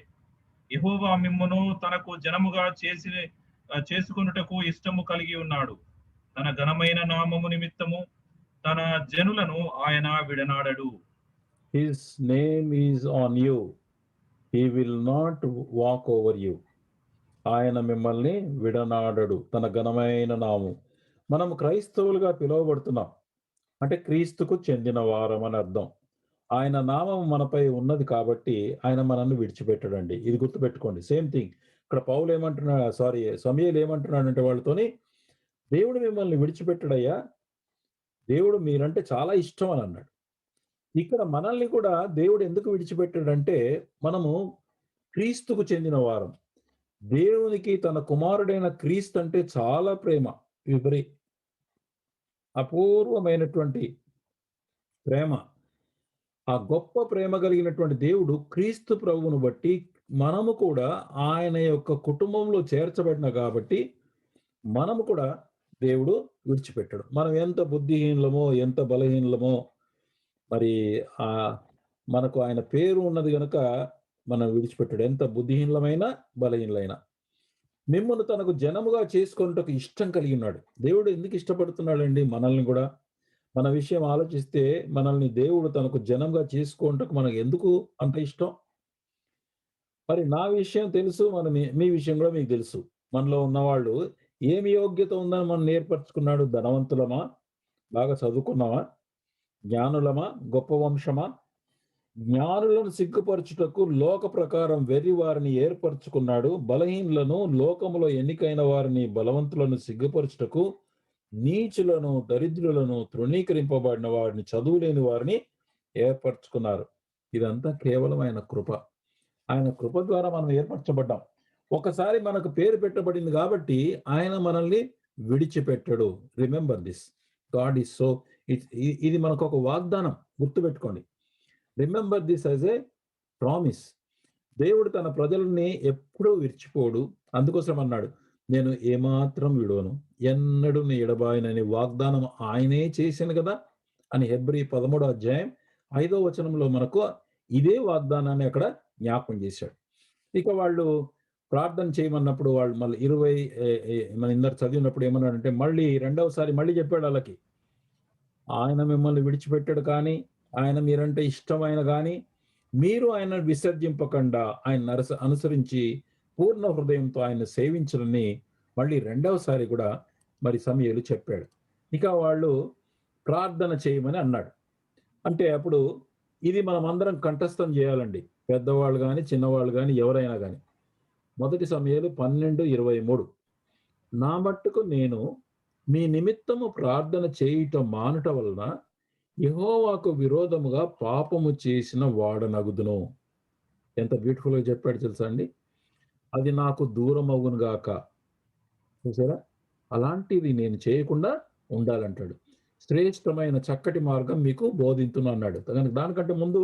యెహోవా మిమ్మును తనకు జనముగా చేసుకొనుటకు ఇష్టము కలిగి ఉన్నాడు. తన ఘనమైన నామము నిమిత్తము తన జనులను ఆయన విడనాడడు. His name is on you, he will not walk over you. ఆయన మిమ్మల్ని విడనాడడు, తన ఘనమైన నామం. మనం క్రైస్తవులుగా పిలువబడుతున్నాం అంటే క్రీస్తుకు చెందిన వారం అని అర్థం. ఆయన నామం మనపై ఉన్నది కాబట్టి ఆయన మనల్ని విడిచిపెట్టడండి. ఇది గుర్తుపెట్టుకోండి. సేమ్ థింగ్ ఇక్కడ పౌలు ఏమంటున్నాడు, సమూయేలు ఏమంటున్నాడంటే వాళ్ళతోని, దేవుడు మిమ్మల్ని విడిచిపెట్టడయ్యా, దేవుడు మీరంటే చాలా ఇష్టం అని అన్నాడు. ఇక్కడ మనల్ని కూడా దేవుడు ఎందుకు విడిచిపెట్టాడంటే, మనము క్రీస్తుకు చెందిన వారం. దేవునికి తన కుమారుడైన క్రీస్తు అంటే చాలా ప్రేమ, అపూర్వమైనటువంటి ప్రేమ. ఆ గొప్ప ప్రేమ కలిగినటువంటి దేవుడు క్రీస్తు ప్రభువును బట్టి మనము కూడా ఆయన యొక్క కుటుంబంలో చేర్చబడిన కాబట్టి మనము కూడా దేవుడు విడిచిపెట్టాడు. మనం ఎంత బుద్ధిహీనులమో, ఎంత బలహీనులమో, మరి మనకు ఆయన పేరు ఉన్నది గనుక మనం విడిచిపెట్టాడు. ఎంత బుద్ధిహీనులమైనా బలహీనులైనా మిమ్మల్ని తనకు జనముగా చేసుకొనుటకు ఇష్టం కలిగి ఉన్నాడు. దేవుడు ఎందుకు ఇష్టపడుతున్నాడండి మనల్ని కూడా? మన విషయం ఆలోచిస్తే మనల్ని దేవుడు తనకు జనంగా చేసుకొనుటకు మనకు ఎందుకు అంత ఇష్టం? మరి నా విషయం తెలుసు, మీ విషయం కూడా మీకు తెలుసు. మనలో ఉన్నవాళ్ళు ఏమి యోగ్యత ఉందని మనం ఏర్పరచుకున్నాడు? ధనవంతులమా? బాగా చదువుకున్నామా? జ్ఞానులమా? గొప్ప వంశమా? జ్ఞానులను సిగ్గుపరచుటకు లోక ప్రకారం వెర్రి వారిని ఏర్పరచుకున్నాడు. బలహీనులను, లోకములో ఎన్నికైన వారిని, బలవంతులను సిగ్గుపరచుటకు నీచులను, దరిద్రులను, తృణీకరింపబడిన వారిని, చదువులేని వారిని ఏర్పరచుకున్నారు. ఇదంతా కేవలం ఆయన కృప. ఆయన కృప ద్వారా మనం ఏర్పరచబడ్డాం. ఒకసారి మనకు పేరు పెట్టబడింది కాబట్టి ఆయన మనల్ని విడిచిపెట్టడు. Remember this. God is so, ఇది మనకు ఒక వాగ్దానం, గుర్తుపెట్టుకోండి. Remember this as a promise. దేవుడు తన ప్రజల్ని ఎప్పుడూ విడిచిపోడు. అందుకోసం అన్నాడు, నేను ఏమాత్రం విడవను, ఎన్నడూ నీ ఎడబాయనని వాగ్దానం ఆయనే చేశాను కదా అని హెబ్రీ 13 అధ్యాయం 5వ వచనంలో మనకు ఇదే వాగ్దానాన్ని అక్కడ జ్ఞాపకం చేశాడు. ఇక వాళ్ళు ప్రార్థన చేయమన్నప్పుడు వాళ్ళు మళ్ళీ 20 మనం ఇందరు చదివినప్పుడు ఏమన్నాడంటే, మళ్ళీ రెండవసారి మళ్ళీ చెప్పాడు వాళ్ళకి, ఆయన మిమ్మల్ని విడిచిపెట్టాడు కానీ, ఆయన మీరంటే ఇష్టమైన కానీ, మీరు ఆయన విసర్జింపకుండా ఆయన అనుసరించి పూర్ణ హృదయంతో ఆయన సేవించడని మళ్ళీ రెండవసారి కూడా మరి సమూయేలు చెప్పాడు. ఇక వాళ్ళు ప్రార్థన చేయమని అన్నాడు. అంటే అప్పుడు ఇది మనం అందరం కంఠస్థం చేయాలండి, పెద్దవాళ్ళు కానీ చిన్నవాళ్ళు కానీ ఎవరైనా కానీ. 1 సమూయేలు 12:23, నా మట్టుకు నేను మీ నిమిత్తము ప్రార్థన చేయటం మానుట వలన యెహోవాకు విరోధముగా పాపము చేసిన వాడనగుదును. ఎంత బ్యూటిఫుల్గా చెప్పాడు తెలుసా అండి? అది నాకు దూరం అవును గాక. చూసారా? అలాంటిది నేను చేయకుండా ఉండాలంటాడు. శ్రేష్టమైన చక్కటి మార్గం మీకు బోధింతును అన్నాడు. దానికంటే ముందు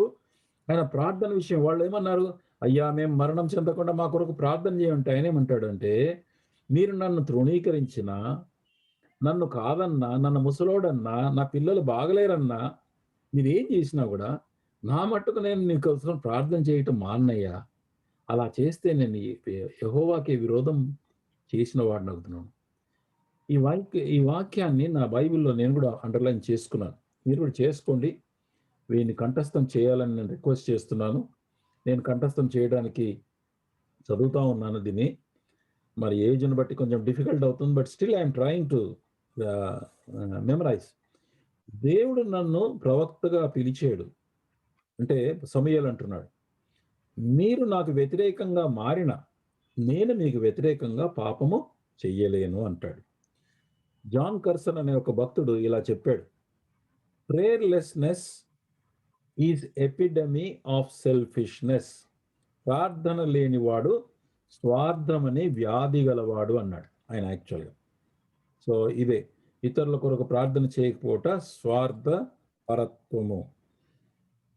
ఆయన ప్రార్థన విషయం వాళ్ళు ఏమన్నారు? అయ్యా, మేము మరణం చెందకుండా మా కొరకు ప్రార్థన చేయంటే ఆయన ఏమంటాడంటే, మీరు నన్ను తృణీకరించినా, నన్ను కాదన్నా, నన్ను ముసలోడన్నా, నా పిల్లలు బాగలేరన్నా, మీరేం చేసినా కూడా నా మట్టుకు నేను నీకోసం ప్రార్థన చేయటం మాన్నయ్యా. అలా చేస్తే నేను యెహోవాకి విరోధం చేసిన వాడినవుతున్నాను. ఈ వాక్యాన్ని నా బైబిల్‌లో నేను కూడా అండర్‌లైన్ చేసుకున్నాను. మీరు కూడా చేసుకోండి. వీడిని కంఠస్థం చేయాలని నేను రిక్వెస్ట్ చేస్తున్నాను. నేను కంఠస్థం చేయడానికి చదువుతా ఉన్నాను దీన్ని. మరి ఏజ్‌ని బట్టి కొంచెం డిఫికల్ట్ అవుతుంది. But still I am trying to memorise. దేవుడు నన్ను ప్రవక్తగా పిలిచాడు. అంటే సమూయేలు అంటున్నాడు, మీరు నాకు వ్యతిరేకంగా మారిన నేను మీకు వ్యతిరేకంగా పాపము చెయ్యలేను అంటాడు. జాన్ కర్సన్ అనే ఒక భక్తుడు ఇలా చెప్పాడు, ప్రేయర్లెస్నెస్ ఈజ్ ఎపిడమీ ఆఫ్ సెల్ఫిష్నెస్. ప్రార్థన లేనివాడు స్వార్థమనే వ్యాధి గలవాడు అన్నాడు ఆయన యాక్చువల్గా. సో ఇదే ఇతరుల కొరకు ప్రార్థన చేయకపోవట స్వార్థ పరత్వము.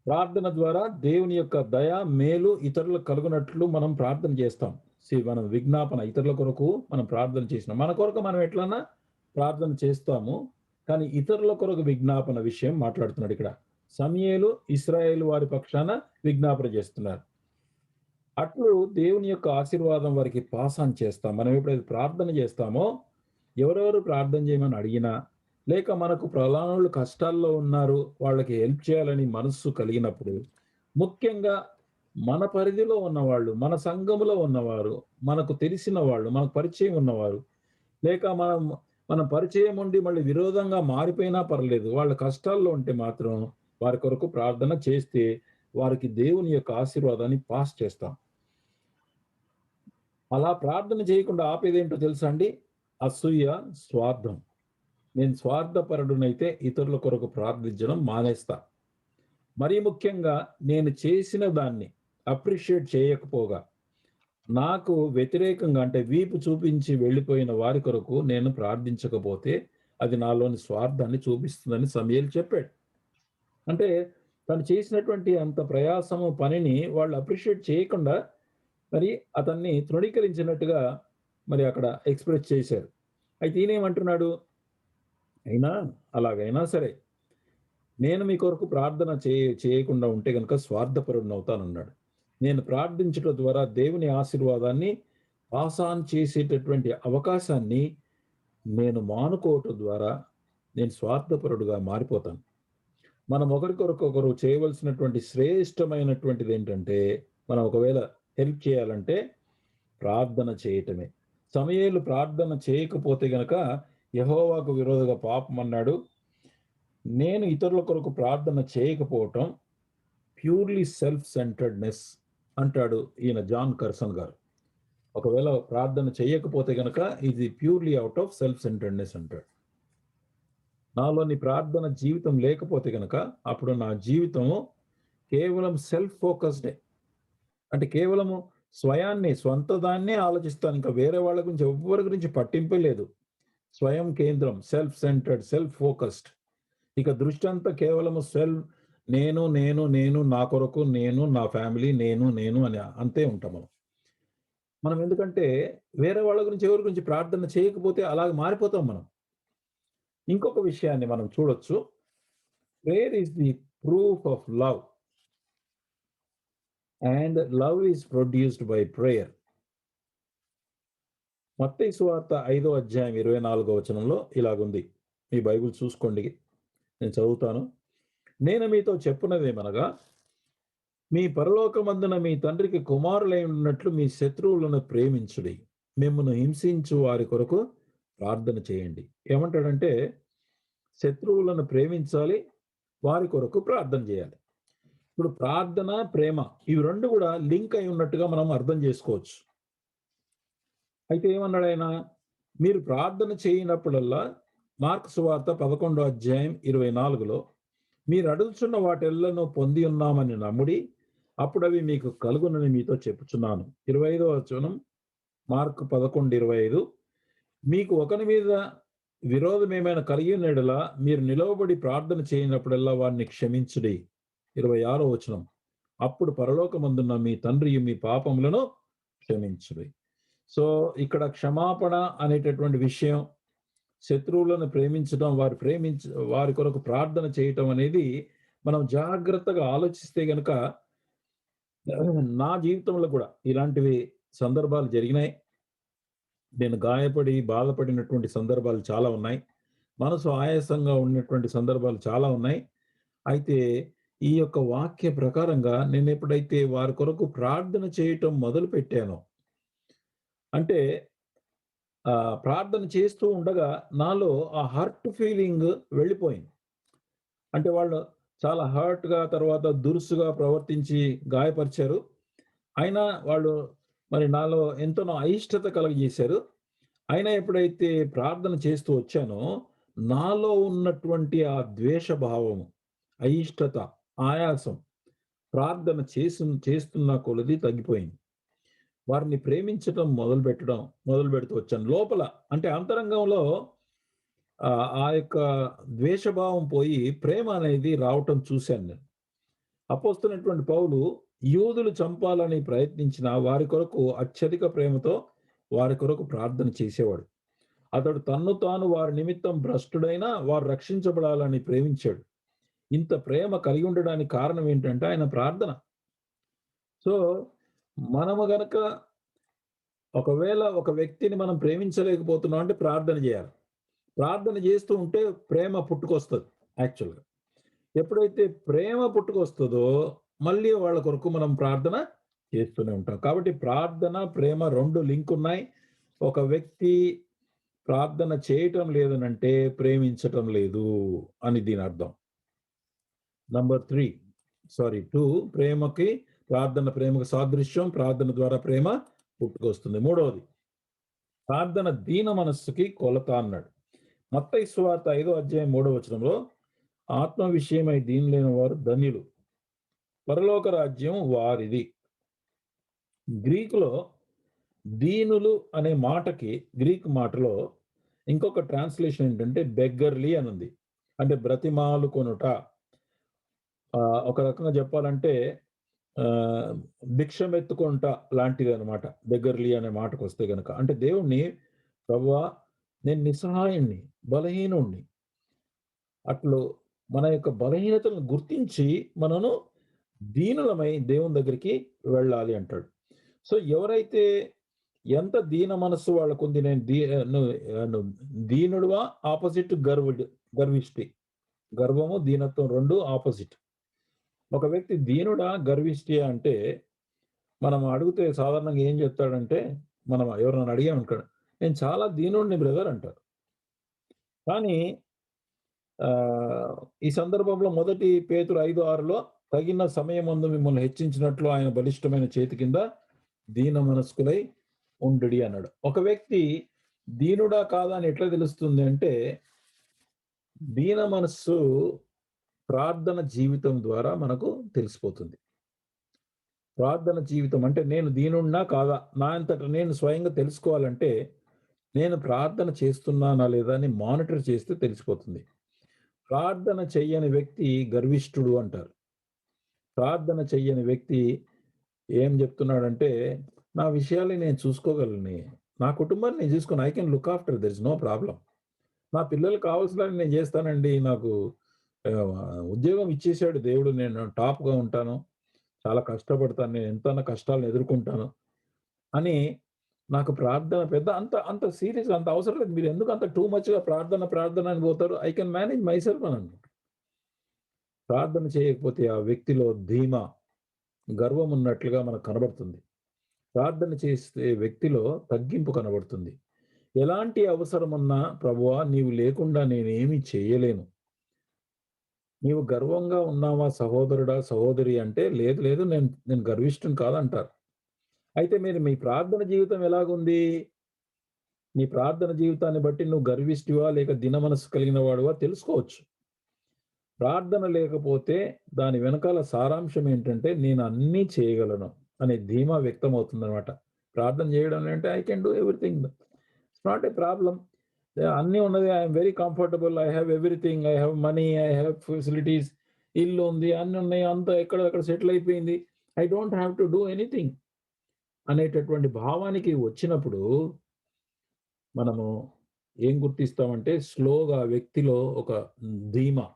ప్రార్థన ద్వారా దేవుని యొక్క దయ మేలు ఇతరులకు కలుగునట్లు మనం ప్రార్థన చేస్తాం. మనం విజ్ఞాపన ఇతరుల కొరకు మనం ప్రార్థన చేసినాం, మన కొరకు మనం ఎట్లన్నా ప్రార్థన చేస్తాము, కానీ ఇతరుల కొరకు విజ్ఞాపన విషయం మాట్లాడుతున్నాడు ఇక్కడ. సమూయేలు ఇశ్రాయేలు వారి పక్షాన విజ్ఞాపన చేస్తున్నారు. అట్లు దేవుని యొక్క ఆశీర్వాదం వారికి పాస్ ఆన్ చేస్తాం. మనం ఎప్పుడైతే ప్రార్థన చేస్తామో, ఎవరెవరు ప్రార్థన చేయమని అడిగినా, లేక మనకు ప్రలానులు కష్టాల్లో ఉన్నారు వాళ్ళకి హెల్ప్ చేయాలని మనస్సు కలిగినప్పుడు, ముఖ్యంగా మన పరిధిలో ఉన్నవాళ్ళు, మన సంఘములో ఉన్నవారు, మనకు తెలిసిన వాళ్ళు, మనకు పరిచయం ఉన్నవారు, లేక మనం పరిచయం ఉండి మళ్ళీ విరోధంగా మారిపోయినా పర్లేదు, వాళ్ళ కష్టాల్లో ఉంటే మాత్రం వారి కొరకు ప్రార్థన చేస్తే వారికి దేవుని యొక్క ఆశీర్వాదాన్ని పాస్ చేస్తాం. అలా ప్రార్థన చేయకుండా ఆపేదేంటో తెలుసా అండి? అసూయ, స్వార్థం. నేను స్వార్థపరుడునైతే ఇతరుల కొరకు ప్రార్థించడం మానేస్తా. మరీ ముఖ్యంగా నేను చేసిన దాన్ని అప్రిషియేట్ చేయకపోగా నాకు వ్యతిరేకంగా అంటే వీపు చూపించి వెళ్ళిపోయిన వారి కొరకు నేను ప్రార్థించకపోతే అది నాలోని స్వార్థాన్ని చూపిస్తుందని సమూయేలు చెప్పాడు. అంటే తను చేసినటువంటి అంత ప్రయాసము పనిని వాళ్ళు అప్రిషియేట్ చేయకుండా మరి అతన్ని తృణీకరించినట్టుగా మరి అక్కడ ఎక్స్ప్రెస్ చేశారు. అయితే ఈయనేమంటున్నాడు, అయినా అలాగైనా సరే నేను మీ కొరకు ప్రార్థన చేయకుండా ఉంటే కనుక స్వార్థపరుడిని అవుతానన్నాడు. నేను ప్రార్థించడం ద్వారా దేవుని ఆశీర్వాదాన్ని పాస్ ఆన్ చేసేటటువంటి అవకాశాన్ని నేను మానుకోవటం ద్వారా నేను స్వార్థపరుడుగా మారిపోతాను. మనం ఒకరికొరకొకరు చేయవలసినటువంటి శ్రేష్టమైనటువంటిది ఏంటంటే, మనం ఒకవేళ హెల్ప్ చేయాలంటే ప్రార్థన చేయటమే. సమూయేలు ప్రార్థన చేయకపోతే గనక యెహోవాకు విరోధంగా పాపం అన్నాడు. నేను ఇతరుల కొరకు ప్రార్థన చేయకపోవటం ప్యూర్లీ సెల్ఫ్ సెంటర్డ్నెస్ అంటాడు ఈయన జాన్ కర్సన్ గారు. ఒకవేళ ప్రార్థన చేయకపోతే గనక ఇది purely out of self centredness అంటాడు. నాలోని ప్రార్థన జీవితం లేకపోతే గనక అప్పుడు నా జీవితము కేవలం సెల్ఫ్ ఫోకస్డే. అంటే కేవలము స్వంత దాన్నే ఆలోచిస్తాను, ఇంకా వేరే వాళ్ళ గురించి ఎవ్వరి గురించి పట్టింపే లేదు. స్వయం కేంద్రం, సెల్ఫ్ సెంటర్డ్, సెల్ఫ్ ఫోకస్డ్. ఇక దృష్టి అంతా కేవలము సెల్ఫ్, నేను నేను నేను నా కొరకు, నేను నా ఫ్యామిలీ, నేను నేను అని అంతే ఉంటాం మనం. ఎందుకంటే వేరే వాళ్ళ గురించి ఎవరి గురించి ప్రార్థన చేయకపోతే అలాగ మారిపోతాం మనం. ఇంకొక విషయాన్ని మనం చూడొచ్చు. Prayer is the proof of love and love is produced by prayer. మత్తయి సువార్త 5వ అధ్యాయం 24వ వచనంలో ఇలాగుంది. మీ బైబిల్ చూసుకోండి, నేను చదువుతాను. నేను మీతో చెప్పున్నదేమనగా, మీ పరలోకమందున మీ తండ్రికి కుమారులై ఉన్నట్లు మీ శత్రువులను ప్రేమించుడి, మిమ్మును హింసించు వారి కొరకు ప్రార్థన చేయండి. ఏమంటాడంటే శత్రువులను ప్రేమించాలి, వారి కొరకు ప్రార్థన చేయాలి. ఇప్పుడు ప్రార్థన, ప్రేమ ఇవి రెండు కూడా లింక్ అయి ఉన్నట్టుగా మనం అర్థం చేసుకోవచ్చు. అయితే ఏమన్నాడు ఆయన, మీరు ప్రార్థన చేయనప్పుడల్లా మార్కు సువార్త 11వ అధ్యాయం 24లో మీరు అడుగుచున్న వాటెల్లను పొంది ఉన్నామని నమ్ముడి, అప్పుడు అవి మీకు కలుగునని మీతో చెప్పుచున్నాను. 25వ వచనం మార్కు 11:25, మీకు ఒకరి మీద విరోధం ఏమైనా కలిగిన యెడల మీరు నిలవబడి ప్రార్థన చేయనప్పుడల్లా వారిని క్షమించుడి. 26వ వచనం, అప్పుడు పరలోకమందున్న మీ తండ్రి మీ పాపములను క్షమించుడి. సో ఇక్కడ క్షమాపణ అనేటటువంటి విషయం, శత్రువులను ప్రేమించడం, వారి కొరకు ప్రార్థన చేయటం అనేది మనం జాగ్రత్తగా ఆలోచిస్తే గనక నా జీవితంలో కూడా ఇలాంటివి సందర్భాలు జరిగినాయి. నేను గాయపడి బాధపడినటువంటి సందర్భాలు చాలా ఉన్నాయి. మనసు ఆయాసంగా ఉన్నటువంటి సందర్భాలు చాలా ఉన్నాయి. అయితే ఈ యొక్క వాక్య ప్రకారంగా నేను ఎప్పుడైతే వారి కొరకు ప్రార్థన చేయటం మొదలు పెట్టానో, అంటే ప్రార్థన చేస్తూ ఉండగా నాలో ఆ హర్ట్ ఫీలింగ్ వెళ్ళిపోయింది. అంటే వాళ్ళు చాలా హర్ట్‌గా, తర్వాత దురుసుగా ప్రవర్తించి గాయపరిచారు. అయినా వాళ్ళు మరి నాలో ఎంతనో అయిష్టత కలుగజేశారు. అయినా ఎప్పుడైతే ప్రార్థన చేస్తూ వచ్చానో, నాలో ఉన్నటువంటి ఆ ద్వేష భావము, అయిష్టత, ఆయాసం ప్రార్థన చేస్తున్న కొలది తగ్గిపోయింది. వారిని ప్రేమించటం మొదలుపెడుతూ వచ్చాను. లోపల అంటే అంతరంగంలో ఆ యొక్క ద్వేషభావం పోయి ప్రేమ అనేది రావటం చూశాను నేను. అపోస్తలుడైనటువంటి పౌలు యూదులు చంపాలని ప్రయత్నించిన వారి కొరకు అత్యధిక ప్రేమతో వారి కొరకు ప్రార్థన చేసేవాడు. అతడు తన్ను తాను వారి నిమిత్తం భ్రష్టుడైనా వారు రక్షించబడాలని ప్రేమించాడు. ఇంత ప్రేమ కలిగి ఉండడానికి కారణం ఏంటంటే ఆయన ప్రార్థన. సో, మనము గనక ఒకవేళ ఒక వ్యక్తిని మనం ప్రేమించలేకపోతున్నాం అంటే ప్రార్థన చేయాలి. ప్రార్థన చేస్తూ ఉంటే ప్రేమ పుట్టుకొస్తది యాక్చువల్‌గా. ఎప్పుడైతే ప్రేమ పుట్టుకొస్తదో మళ్ళీ వాళ్ళ కొరకు మనం ప్రార్థన చేస్తూనే ఉంటాం. కాబట్టి ప్రార్థన, ప్రేమ 2 లింక్ ఉన్నాయి. ఒక వ్యక్తి ప్రార్థన చేయటం లేదనంటే ప్రేమించటం లేదు అని దీని అర్థం. నంబర్ 2 ప్రేమకు సాదృశ్యం. ప్రార్థన ద్వారా ప్రేమ పుట్టుకొస్తుంది. మూడవది ప్రార్థన దీన మనస్సుకి కొలత అన్నాడు. మత్తయి సువార్త 5వ అధ్యాయం 3వ వచనంలో ఆత్మ విషయమై దీనులైన వారు ధన్యులు, పరలోక రాజ్యం వారిది. గ్రీకులో దీనులు అనే మాటకి గ్రీక్ మాటలో ఇంకొక ట్రాన్స్లేషన్ ఏంటంటే బెగ్గర్లీ అని ఉంది. అంటే బ్రతిమాలుకొనుట. ఒక రకంగా చెప్పాలంటే భిక్షమెత్తుకొనుట లాంటిదనమాట. బెగ్గర్లీ అనే మాటకొస్తే గనక. అంటే దేవుణ్ణి ప్రభువా నేను నిస్సహాయుణ్ణి, బలహీనుణ్ణి. అట్లు మన యొక్క బలహీనతలను గుర్తించి మనను దీనులమై దేవుని దగ్గరికి వెళ్ళాలి అంటాడు. సో, ఎవరైతే ఎంత దీన మనస్సు వాళ్ళకుంది, నేను దీనుడువా ఆపోజిట్ గర్విష్టి. గర్వము, దీనత్వం 2 ఆపోజిట్. ఒక వ్యక్తి దీనుడా, గర్విష్టియా అంటే మనం అడిగితే సాధారణంగా ఏం చెప్తాడంటే, మనం ఎవరినైనా అడిగామనుకోండి, నేను చాలా దీనుడిని బ్రదర్ అంటారు. కానీ ఈ సందర్భంలో మొదటి పేతురు 5:6లో తగిన సమయమందు మిమ్మల్ని హెచ్చించినట్లు ఆయన బలిష్టమైన చేతి కింద దీన మనస్కులై ఉండుడి అన్నాడు. ఒక వ్యక్తి దీనుడా కాదా అని ఎట్లా తెలుస్తుంది అంటే, దీన మనస్సు ప్రార్థన జీవితం ద్వారా మనకు తెలిసిపోతుంది. ప్రార్థన జీవితం అంటే నేను దీనుడినా కాదా, నా అంతట నేను స్వయంగా తెలుసుకోవాలంటే నేను ప్రార్థన చేస్తున్నానా లేదా అని మానిటర్ చేస్తే తెలిసిపోతుంది. ప్రార్థన చెయ్యని వ్యక్తి గర్విష్ఠుడు అంటారు. ప్రార్థన చెయ్యని వ్యక్తి ఏం చెప్తున్నాడంటే, నా విషయాల్ని నేను చూసుకోగలను. నా కుటుంబాన్ని నేను చూసుకొని I can look after, there is no problem. నా పిల్లలకి కావాల్సినవి నేను చేస్తానండి. నాకు ఉద్యోగం ఇచ్చేసాడు దేవుడు. నేను టాప్‌గా ఉంటాను. చాలా కష్టపడతాను. నేను ఎంతన్నా కష్టాలను ఎదుర్కొంటాను అని నాకు ప్రార్థన పెద్ద అంత అంత సీరియస్‌గా అంత అవసరం లేదు. మీరు ఎందుకు అంత టూ మచ్‌గా ప్రార్థన అని పోతారు? ఐ కెన్ మేనేజ్ మైసెల్ఫ్ అని అంటాడు. ప్రార్థన చేయకపోతే ఆ వ్యక్తిలో ధీమా, గర్వం ఉన్నట్లుగా మనకు కనబడుతుంది. ప్రార్థన చేసే వ్యక్తిలో తగ్గింపు కనబడుతుంది. ఎలాంటి అవసరమున్నా ప్రభువా నీవు లేకుండా నేనేమి చేయలేను. నీవు గర్వంగా ఉన్నావా సహోదరుడా, సహోదరి అంటే లేదు లేదు నేను గర్విష్ఠుని కాదంటారు. అయితే మీరు మీ ప్రార్థన జీవితం ఎలాగుంది? నీ ప్రార్థన జీవితాన్ని బట్టి నువ్వు గర్విష్టివా లేక దీన మనస్సు కలిగిన వాడివా తెలుసుకోవచ్చు. ప్రార్థన లేకపోతే దాని వెనకాల సారాంశం ఏంటంటే నేను అన్నీ చేయగలను అనే ధీమా వ్యక్తమవుతుందనమాట. ప్రార్థన చేయడం అంటే I can do everything. It's not a problem. అన్నీ ఉన్నది. I'm very comfortable. I have everything. I have money. I have facilities. ఇల్లు ఉంది. అన్నీ ఉన్నాయి. అంతా ఎక్కడక్కడ సెటిల్ అయిపోయింది. I don't have to do anything అనేటటువంటి భావానికి వచ్చినప్పుడు మనము ఏం గుర్తిస్తామంటే స్లోగా వ్యక్తిలో ఒక ధీమా,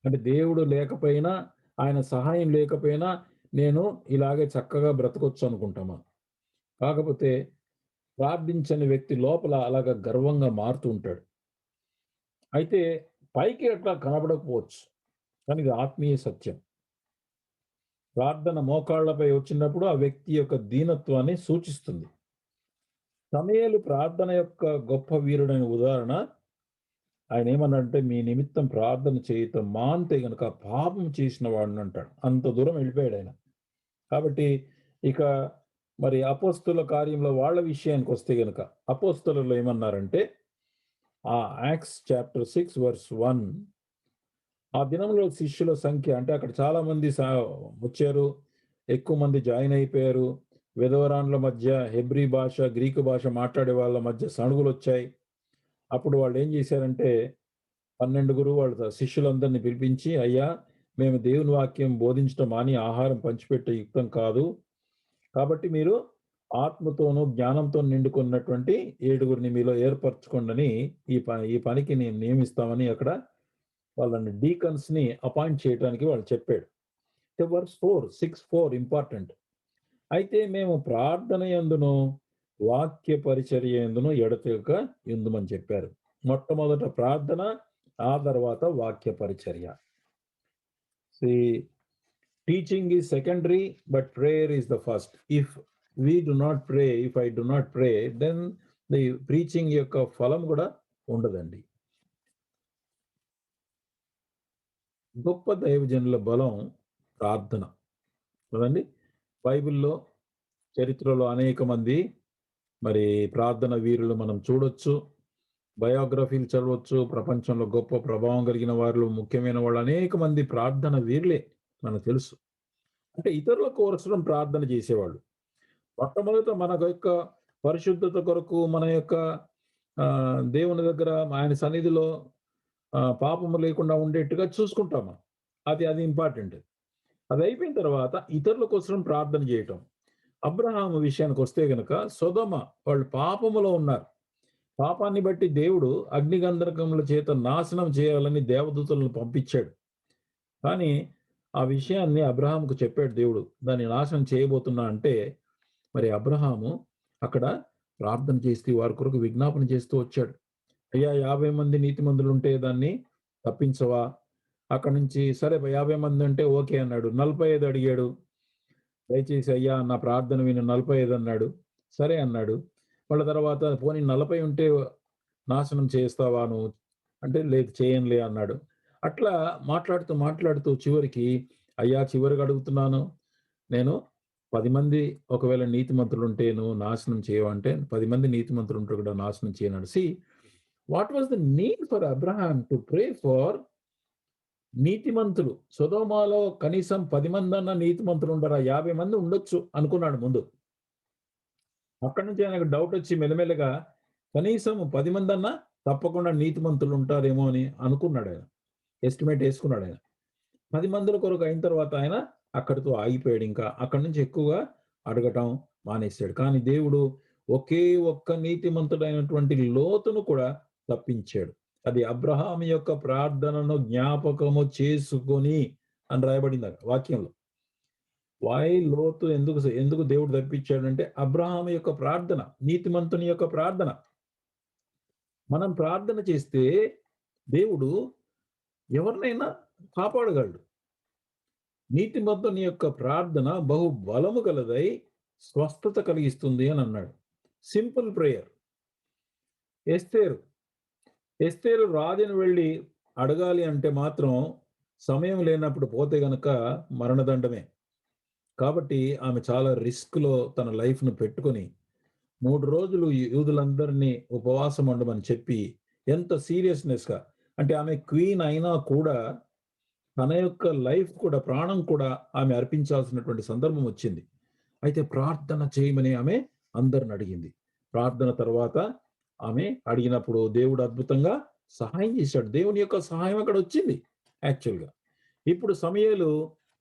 అంటే దేవుడు లేకపోయినా, ఆయన సహాయం లేకపోయినా నేను ఇలాగే చక్కగా బ్రతకొచ్చు అనుకుంటామా. కాకపోతే ప్రార్థించని వ్యక్తి లోపల అలాగా గర్వంగా మారుతూ ఉంటాడు. అయితే పైకి అట్లా కనబడకపోవచ్చు. కానీ ఇది ఆత్మీయ సత్యం. ప్రార్థన మోకాళ్ళపై వచ్చినప్పుడు ఆ వ్యక్తి యొక్క దీనత్వాన్ని సూచిస్తుంది. సమూయేలు ప్రార్థన యొక్క గొప్ప వీరుడైన ఉదాహరణ. ఆయన ఏమన్నాడంటే మీ నిమిత్తం ప్రార్థన చేయటం మానితే గనుక పాపం చేసిన వాడిని అంటాడు. అంత దూరం వెళ్ళిపోయాడు ఆయన. కాబట్టి ఇక మరి అపోస్తుల కార్యంలో వాళ్ళ విషయానికి వస్తే గనుక అపోస్తులలో ఏమన్నారంటే ఆ యాక్ట్స్ చాప్టర్ 6 వర్స్ 1, ఆ దినంలో శిష్యుల సంఖ్య అంటే అక్కడ చాలా మంది వచ్చారు, ఎక్కువ మంది జాయిన్ అయిపోయారు. విధవరాండ్ల మధ్య హెబ్రీ భాష, గ్రీకు భాష మాట్లాడే వాళ్ళ మధ్య సణుగులు వచ్చాయి. అప్పుడు వాళ్ళు ఏం చేశారంటే 12 వాళ్ళ శిష్యులందరినీ పిలిపించి, అయ్యా మేము దేవుని వాక్యం బోధించడం మాని ఆహారం పంచిపెట్టే యుక్తం కాదు, కాబట్టి మీరు ఆత్మతోనూ జ్ఞానంతో నిండుకున్నటువంటి 7 మీలో ఏర్పరచుకోండి, ఈ పనికి నేను నియమిస్తామని అక్కడ వాళ్ళని డీకన్స్ ని అపాయింట్ చేయడానికి వాళ్ళు చెప్పాడు. Verse 4, 6:4 important. అయితే మేము ప్రార్థన యందును వాక్య పరిచర్య యందును ఎడతెగక యుందుమని చెప్పారు. మొట్టమొదట ప్రార్థన, ఆ తర్వాత వాక్య పరిచర్య. Teaching is secondary, but prayer is the first. If I do not pray, then the preaching యొక్క ఫలం కూడా ఉండదండి. గొప్ప దైవజనుల బలం ప్రార్థన కదండి. బైబిల్లో చరిత్రలో అనేక మంది మరి ప్రార్థన వీరులు మనం చూడొచ్చు, బయోగ్రఫీలు చదవచ్చు. ప్రపంచంలో గొప్ప ప్రభావం కలిగిన వారిలో ముఖ్యమైన వాళ్ళు అనేక మంది ప్రార్థన వీరులే మనకు తెలుసు. అంటే ఇతరుల కోసరం ప్రార్థన చేసేవాళ్ళు. మొట్టమొదట మన యొక్క పరిశుద్ధత కొరకు, మన యొక్క దేవుని దగ్గర ఆయన సన్నిధిలో పాపము లేకుండా ఉండేట్టుగా చూసుకుంటాం మనం. అది ఇంపార్టెంట్. అది అయిపోయిన తర్వాత ఇతరుల కోసం ప్రార్థన చేయటం. అబ్రహాము విషయానికి వస్తే గనక సొదొమ వాళ్ళు పాపములో ఉన్నారు. పాపాన్ని బట్టి దేవుడు అగ్నిగంధకముల చేత నాశనం చేయాలని దేవదూతలను పంపించాడు. కానీ ఆ విషయాన్ని అబ్రహాముకు చెప్పాడు దేవుడు, దాన్ని నాశనం చేయబోతున్నా అంటే మరి అబ్రహాము అక్కడ ప్రార్థన చేస్తూ వారి కొరకు విజ్ఞాపన చేస్తూ వచ్చాడు. అయ్యా 50 మంది నీతిమంతులు ఉంటే దాన్ని తప్పించవా? అక్కడి నుంచి సరే 50 మంది అంటే ఓకే అన్నాడు. 45 అడిగాడు. దయచేసి అయ్యా నా ప్రార్థన విను 45 అన్నాడు. సరే అన్నాడు. మళ్ళీ తర్వాత పోనీ 40 ఉంటే నాశనం చేస్తావా నువ్వు అంటే, లేదు చేయనులే అన్నాడు. అట్లా మాట్లాడుతూ చివరికి అయ్యా చివరికి అడుగుతున్నాను, నేను 10 మంది ఒకవేళ నీతిమంతులు ఉంటే నువ్వు నాశనం చేయవంటే 10 మంది నీతిమంతులు ఉంటే కూడా నాశనం చేయనడు. What was the need for Abraham to pray for నీతిమంతులు? సొదొమలో కనీసం 10 మందన్నా నీతిమంతులు ఉండరా? 50 మంది ఉండొచ్చు అనుకున్నాడు ముందు. అక్కడి నుంచి ఆయనకు డౌట్ వచ్చి మెల్లమెల్లగా కనీసం 10 మందన్నా తప్పకుండా నీతిమంతులు ఉంటారేమో అని అనుకున్నాడు ఆయన. ఎస్టిమేట్ వేసుకున్నాడు ఆయన. 10 మందుల కొరకు అయిన తర్వాత ఆయన అక్కడితో ఆగిపోయాడు. ఇంకా అక్కడి నుంచి ఎక్కువగా అడగటం మానేశాడు. కానీ దేవుడు ఒకే ఒక్క నీతిమంతుడైనటువంటి లోతును కూడా తప్పించాడు. అది అబ్రహాము యొక్క ప్రార్థనను జ్ఞాపకము చేసుకొని అని రాయబడింది వాక్యంలో. లోతు ఎందుకు దేవుడు తప్పించాడంటే అబ్రహాము యొక్క ప్రార్థన, నీతిమంతుని యొక్క ప్రార్థన. మనం ప్రార్థన చేస్తే దేవుడు ఎవరినైనా కాపాడగలడు. నీతిమంతుని యొక్క ప్రార్థన బహు బలము గలదై స్వస్థత కలిగిస్తుంది అని అన్నాడు. Simple prayer. ఎస్తేరు రాజును వెళ్ళి అడగాలి అంటే మాత్రం సమయం లేనప్పుడు పోతే గనక మరణదండమే. కాబట్టి ఆమె చాలా రిస్క్లో తన లైఫ్ను పెట్టుకొని 3 రోజులు యూదులందరినీ ఉపవాసం ఉండమని చెప్పి, ఎంత సీరియస్నెస్గా అంటే ఆమె క్వీన్ అయినా కూడా తన యొక్క లైఫ్ కూడా, ప్రాణం కూడా ఆమె అర్పించాల్సినటువంటి సందర్భం వచ్చింది. అయితే ప్రార్థన చేయమని ఆమె అందరిని అడిగింది. ప్రార్థన తర్వాత ఆమె అడిగినప్పుడు దేవుడు అద్భుతంగా సహాయం చేశాడు. దేవుని యొక్క సహాయం అక్కడ వచ్చింది యాక్చువల్గా. ఇప్పుడు సమూయేలు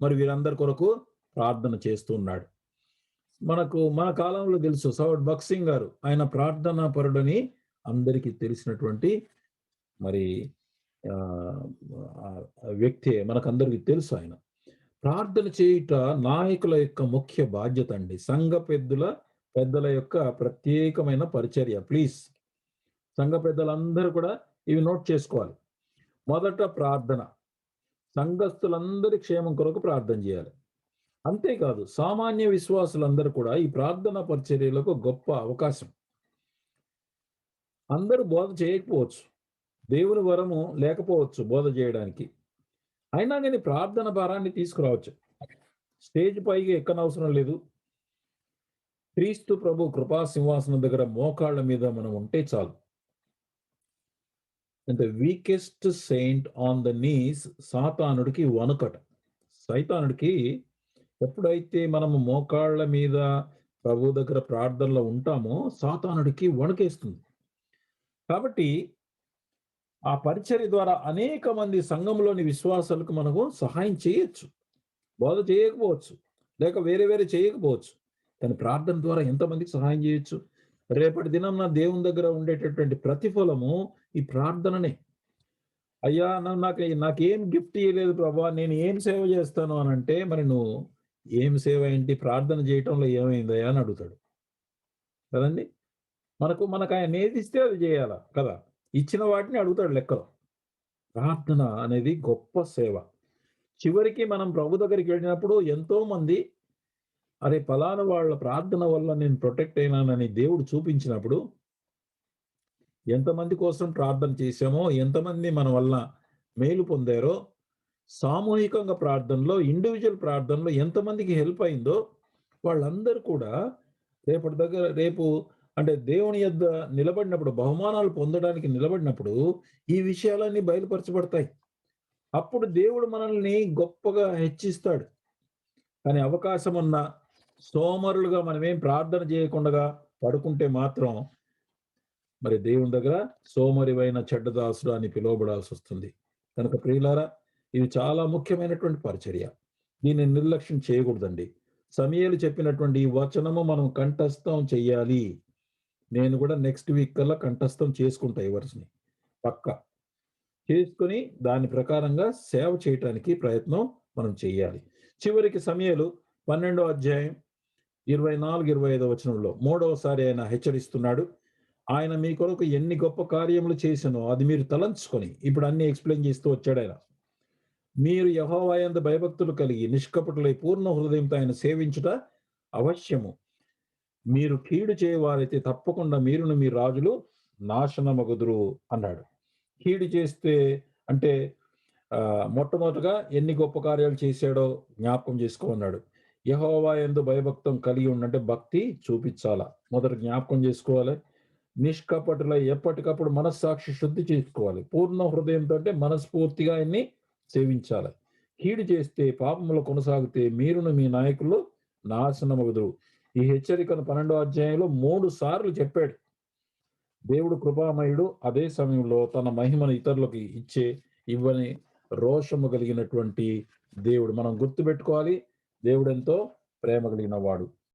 మరి వీరందరి కొరకు ప్రార్థన చేస్తూ ఉన్నాడు. మన కాలంలో తెలుసు సౌడ్ బక్సింగ్ గారు, ఆయన ప్రార్థనా పరుడని అందరికీ తెలిసినటువంటి మరి వ్యక్తి, మనకందరికీ తెలుసు. ఆయన ప్రార్థన చేయుట నాయకుల యొక్క ముఖ్య బాధ్యత అండి. సంఘ పెద్దల యొక్క ప్రత్యేకమైన పరిచర్య. ప్లీజ్ సంఘ పెద్దలందరూ కూడా ఇవి నోట్ చేసుకోవాలి. మొదట ప్రార్థన, సంఘస్థులందరి క్షేమం కొరకు ప్రార్థన చేయాలి. అంతేకాదు సామాన్య విశ్వాసులందరూ కూడా ఈ ప్రార్థనా పరిచర్యలకు గొప్ప అవకాశం. అందరూ బోధ చేయకపోవచ్చు, దేవుని వరము లేకపోవచ్చు బోధ చేయడానికి, అయినా కానీ ప్రార్థన భారాన్ని తీసుకురావచ్చు. స్టేజ్ పైకి ఎక్కనవసరం లేదు. క్రీస్తు ప్రభు కృపా సింహాసనం దగ్గర మోకాళ్ళ మీద మనం ఉంటే చాలు. అంటే weakest saint on the knees సాతానుడికి వణుకట. సైతానుడికి ఎప్పుడైతే మనము మోకాళ్ళ మీద ప్రభు దగ్గర ప్రార్థనలో ఉంటామో సాతానుడికి వణుకేస్తుంది. కాబట్టి ఆ పరిచర్య ద్వారా అనేక మంది సంఘంలోని విశ్వాసాలకు మనము సహాయం చేయొచ్చు. బోధ చేయకపోవచ్చు. లేక వేరే వేరే చేయకపోవచ్చు. కానీ ప్రార్థన ద్వారా ఎంతమందికి సహాయం చేయొచ్చు? రేపటి దినం నా దేవుని దగ్గర ఉండేటటువంటి ప్రతిఫలము ఈ ప్రార్థననే. అయ్యా! నాకేం గిఫ్ట్ ఇయ్యలేదు ప్రభా! నేను ఏం సేవ చేస్తాను అనంటే, మరి నువ్వు ఏం సేవ ఏంటి? ప్రార్థన చేయటంలో ఏమైందయ్యా అని అడుగుతాడు. కదండీ! మనకాయన ఏదిస్తే అది జేయాల కదా! ఇచ్చిన వాటిని అడుగుతాడు లెక్కలో. ప్రార్థన అనేది గొప్ప సేవ. చివరికి మనం ప్రభు దగ్గరికి వెళ్ళినప్పుడు ఎంతోమంది అరే! ఫలానా వాళ్ళ ప్రార్థన వల్ల నేను ప్రొటెక్ట్ అయినానని దేవుడు చూపించినప్పుడు ఎంతమంది కోసం ప్రార్థన చేశామో, ఎంతమంది మన వల్ల మేలు పొందారో, సామూహికంగా ప్రార్థనలో, ఇండివిడ్యువల్ ప్రార్థనలో ఎంతమందికి హెల్ప్ అయిందో, వాళ్ళందరూ కూడా రేపు అంటే దేవుని యొద్ద నిలబడినప్పుడు, బహుమానాలు పొందడానికి నిలబడినప్పుడు, ఈ విషయాలన్నీ బయలుపరచబడతాయి. అప్పుడు దేవుడు మనల్ని గొప్పగా హెచ్చిస్తాడు. కానీ అవకాశం ఉన్న సోమరులుగా మనమేం ప్రార్థన చేయకుండగా పడుకుంటే మాత్రం మరి దేవుని దగ్గర సోమరివైన చెడ్డదాసుడు అని పిలువబడాల్సి వస్తుంది. కనుక ప్రియులారా, ఇది చాలా ముఖ్యమైనటువంటి పరిచర్య. దీన్ని నిర్లక్ష్యం చేయకూడదండి. సమూయేలు చెప్పినటువంటి ఈ వచనము మనం కంఠస్థం చెయ్యాలి. నేను కూడా నెక్స్ట్ వీక్ కల్లా కంఠస్థం చేసుకుంటా ఈ వర్స్‌ని. పక్కా. చేసుకొని దాని ప్రకారంగా సేవ చేయటానికి ప్రయత్నం మనం చెయ్యాలి. చివరికి సమూయేలు 12వ అధ్యాయం 24, 25 వచనంలో మూడవసారి ఆయన హెచ్చరిస్తున్నాడు. ఆయన మీ కొరకు ఎన్ని గొప్ప కార్యములు చేశానో అది మీరు తలంచుకొని, ఇప్పుడు అన్ని ఎక్స్‌ప్లెయిన్ చేస్తూ వచ్చాడాయన. మీరు యెహోవా యందు భయభక్తులు కలిగి నిష్కపటులై పూర్ణ హృదయంతో ఆయన సేవించుట అవశ్యము. మీరు కీడు చేయవారైతే తప్పకుండా మీరును మీ రాజులు నాశనమగుదురు అన్నాడు. కీడు చేస్తే అంటే మొట్టమొదటగా ఎన్ని గొప్ప కార్యాలు చేశాడో జ్ఞాపకం చేసుకోమన్నాడు. యెహోవా యందు భయభక్తం కలిగి ఉండంటే భక్తి చూపించాల. మొదట జ్ఞాపకం చేసుకోవాలి. నిష్కపటులై ఎప్పటికప్పుడు మనస్సాక్షి శుద్ధి చేసుకోవాలి. పూర్ణ హృదయంతో అంటే మనస్ఫూర్తిగా ఆయన్ని సేవించాలి. కీడు చేస్తే పాపములో కొనసాగితే మీరును మీ నాయకులు నాశనమగుదురు. ఈ హెచ్చరికను 12వ అధ్యాయంలో 3 సార్లు చెప్పాడు. దేవుడు కృపామయుడు. అదే సమయంలో తన మహిమను ఇతరులకు ఇవ్వని రోషము కలిగినటువంటి దేవుడు. మనం గుర్తుపెట్టుకోవాలి. దేవుడెంతో ప్రేమ కలిగిన వాడు.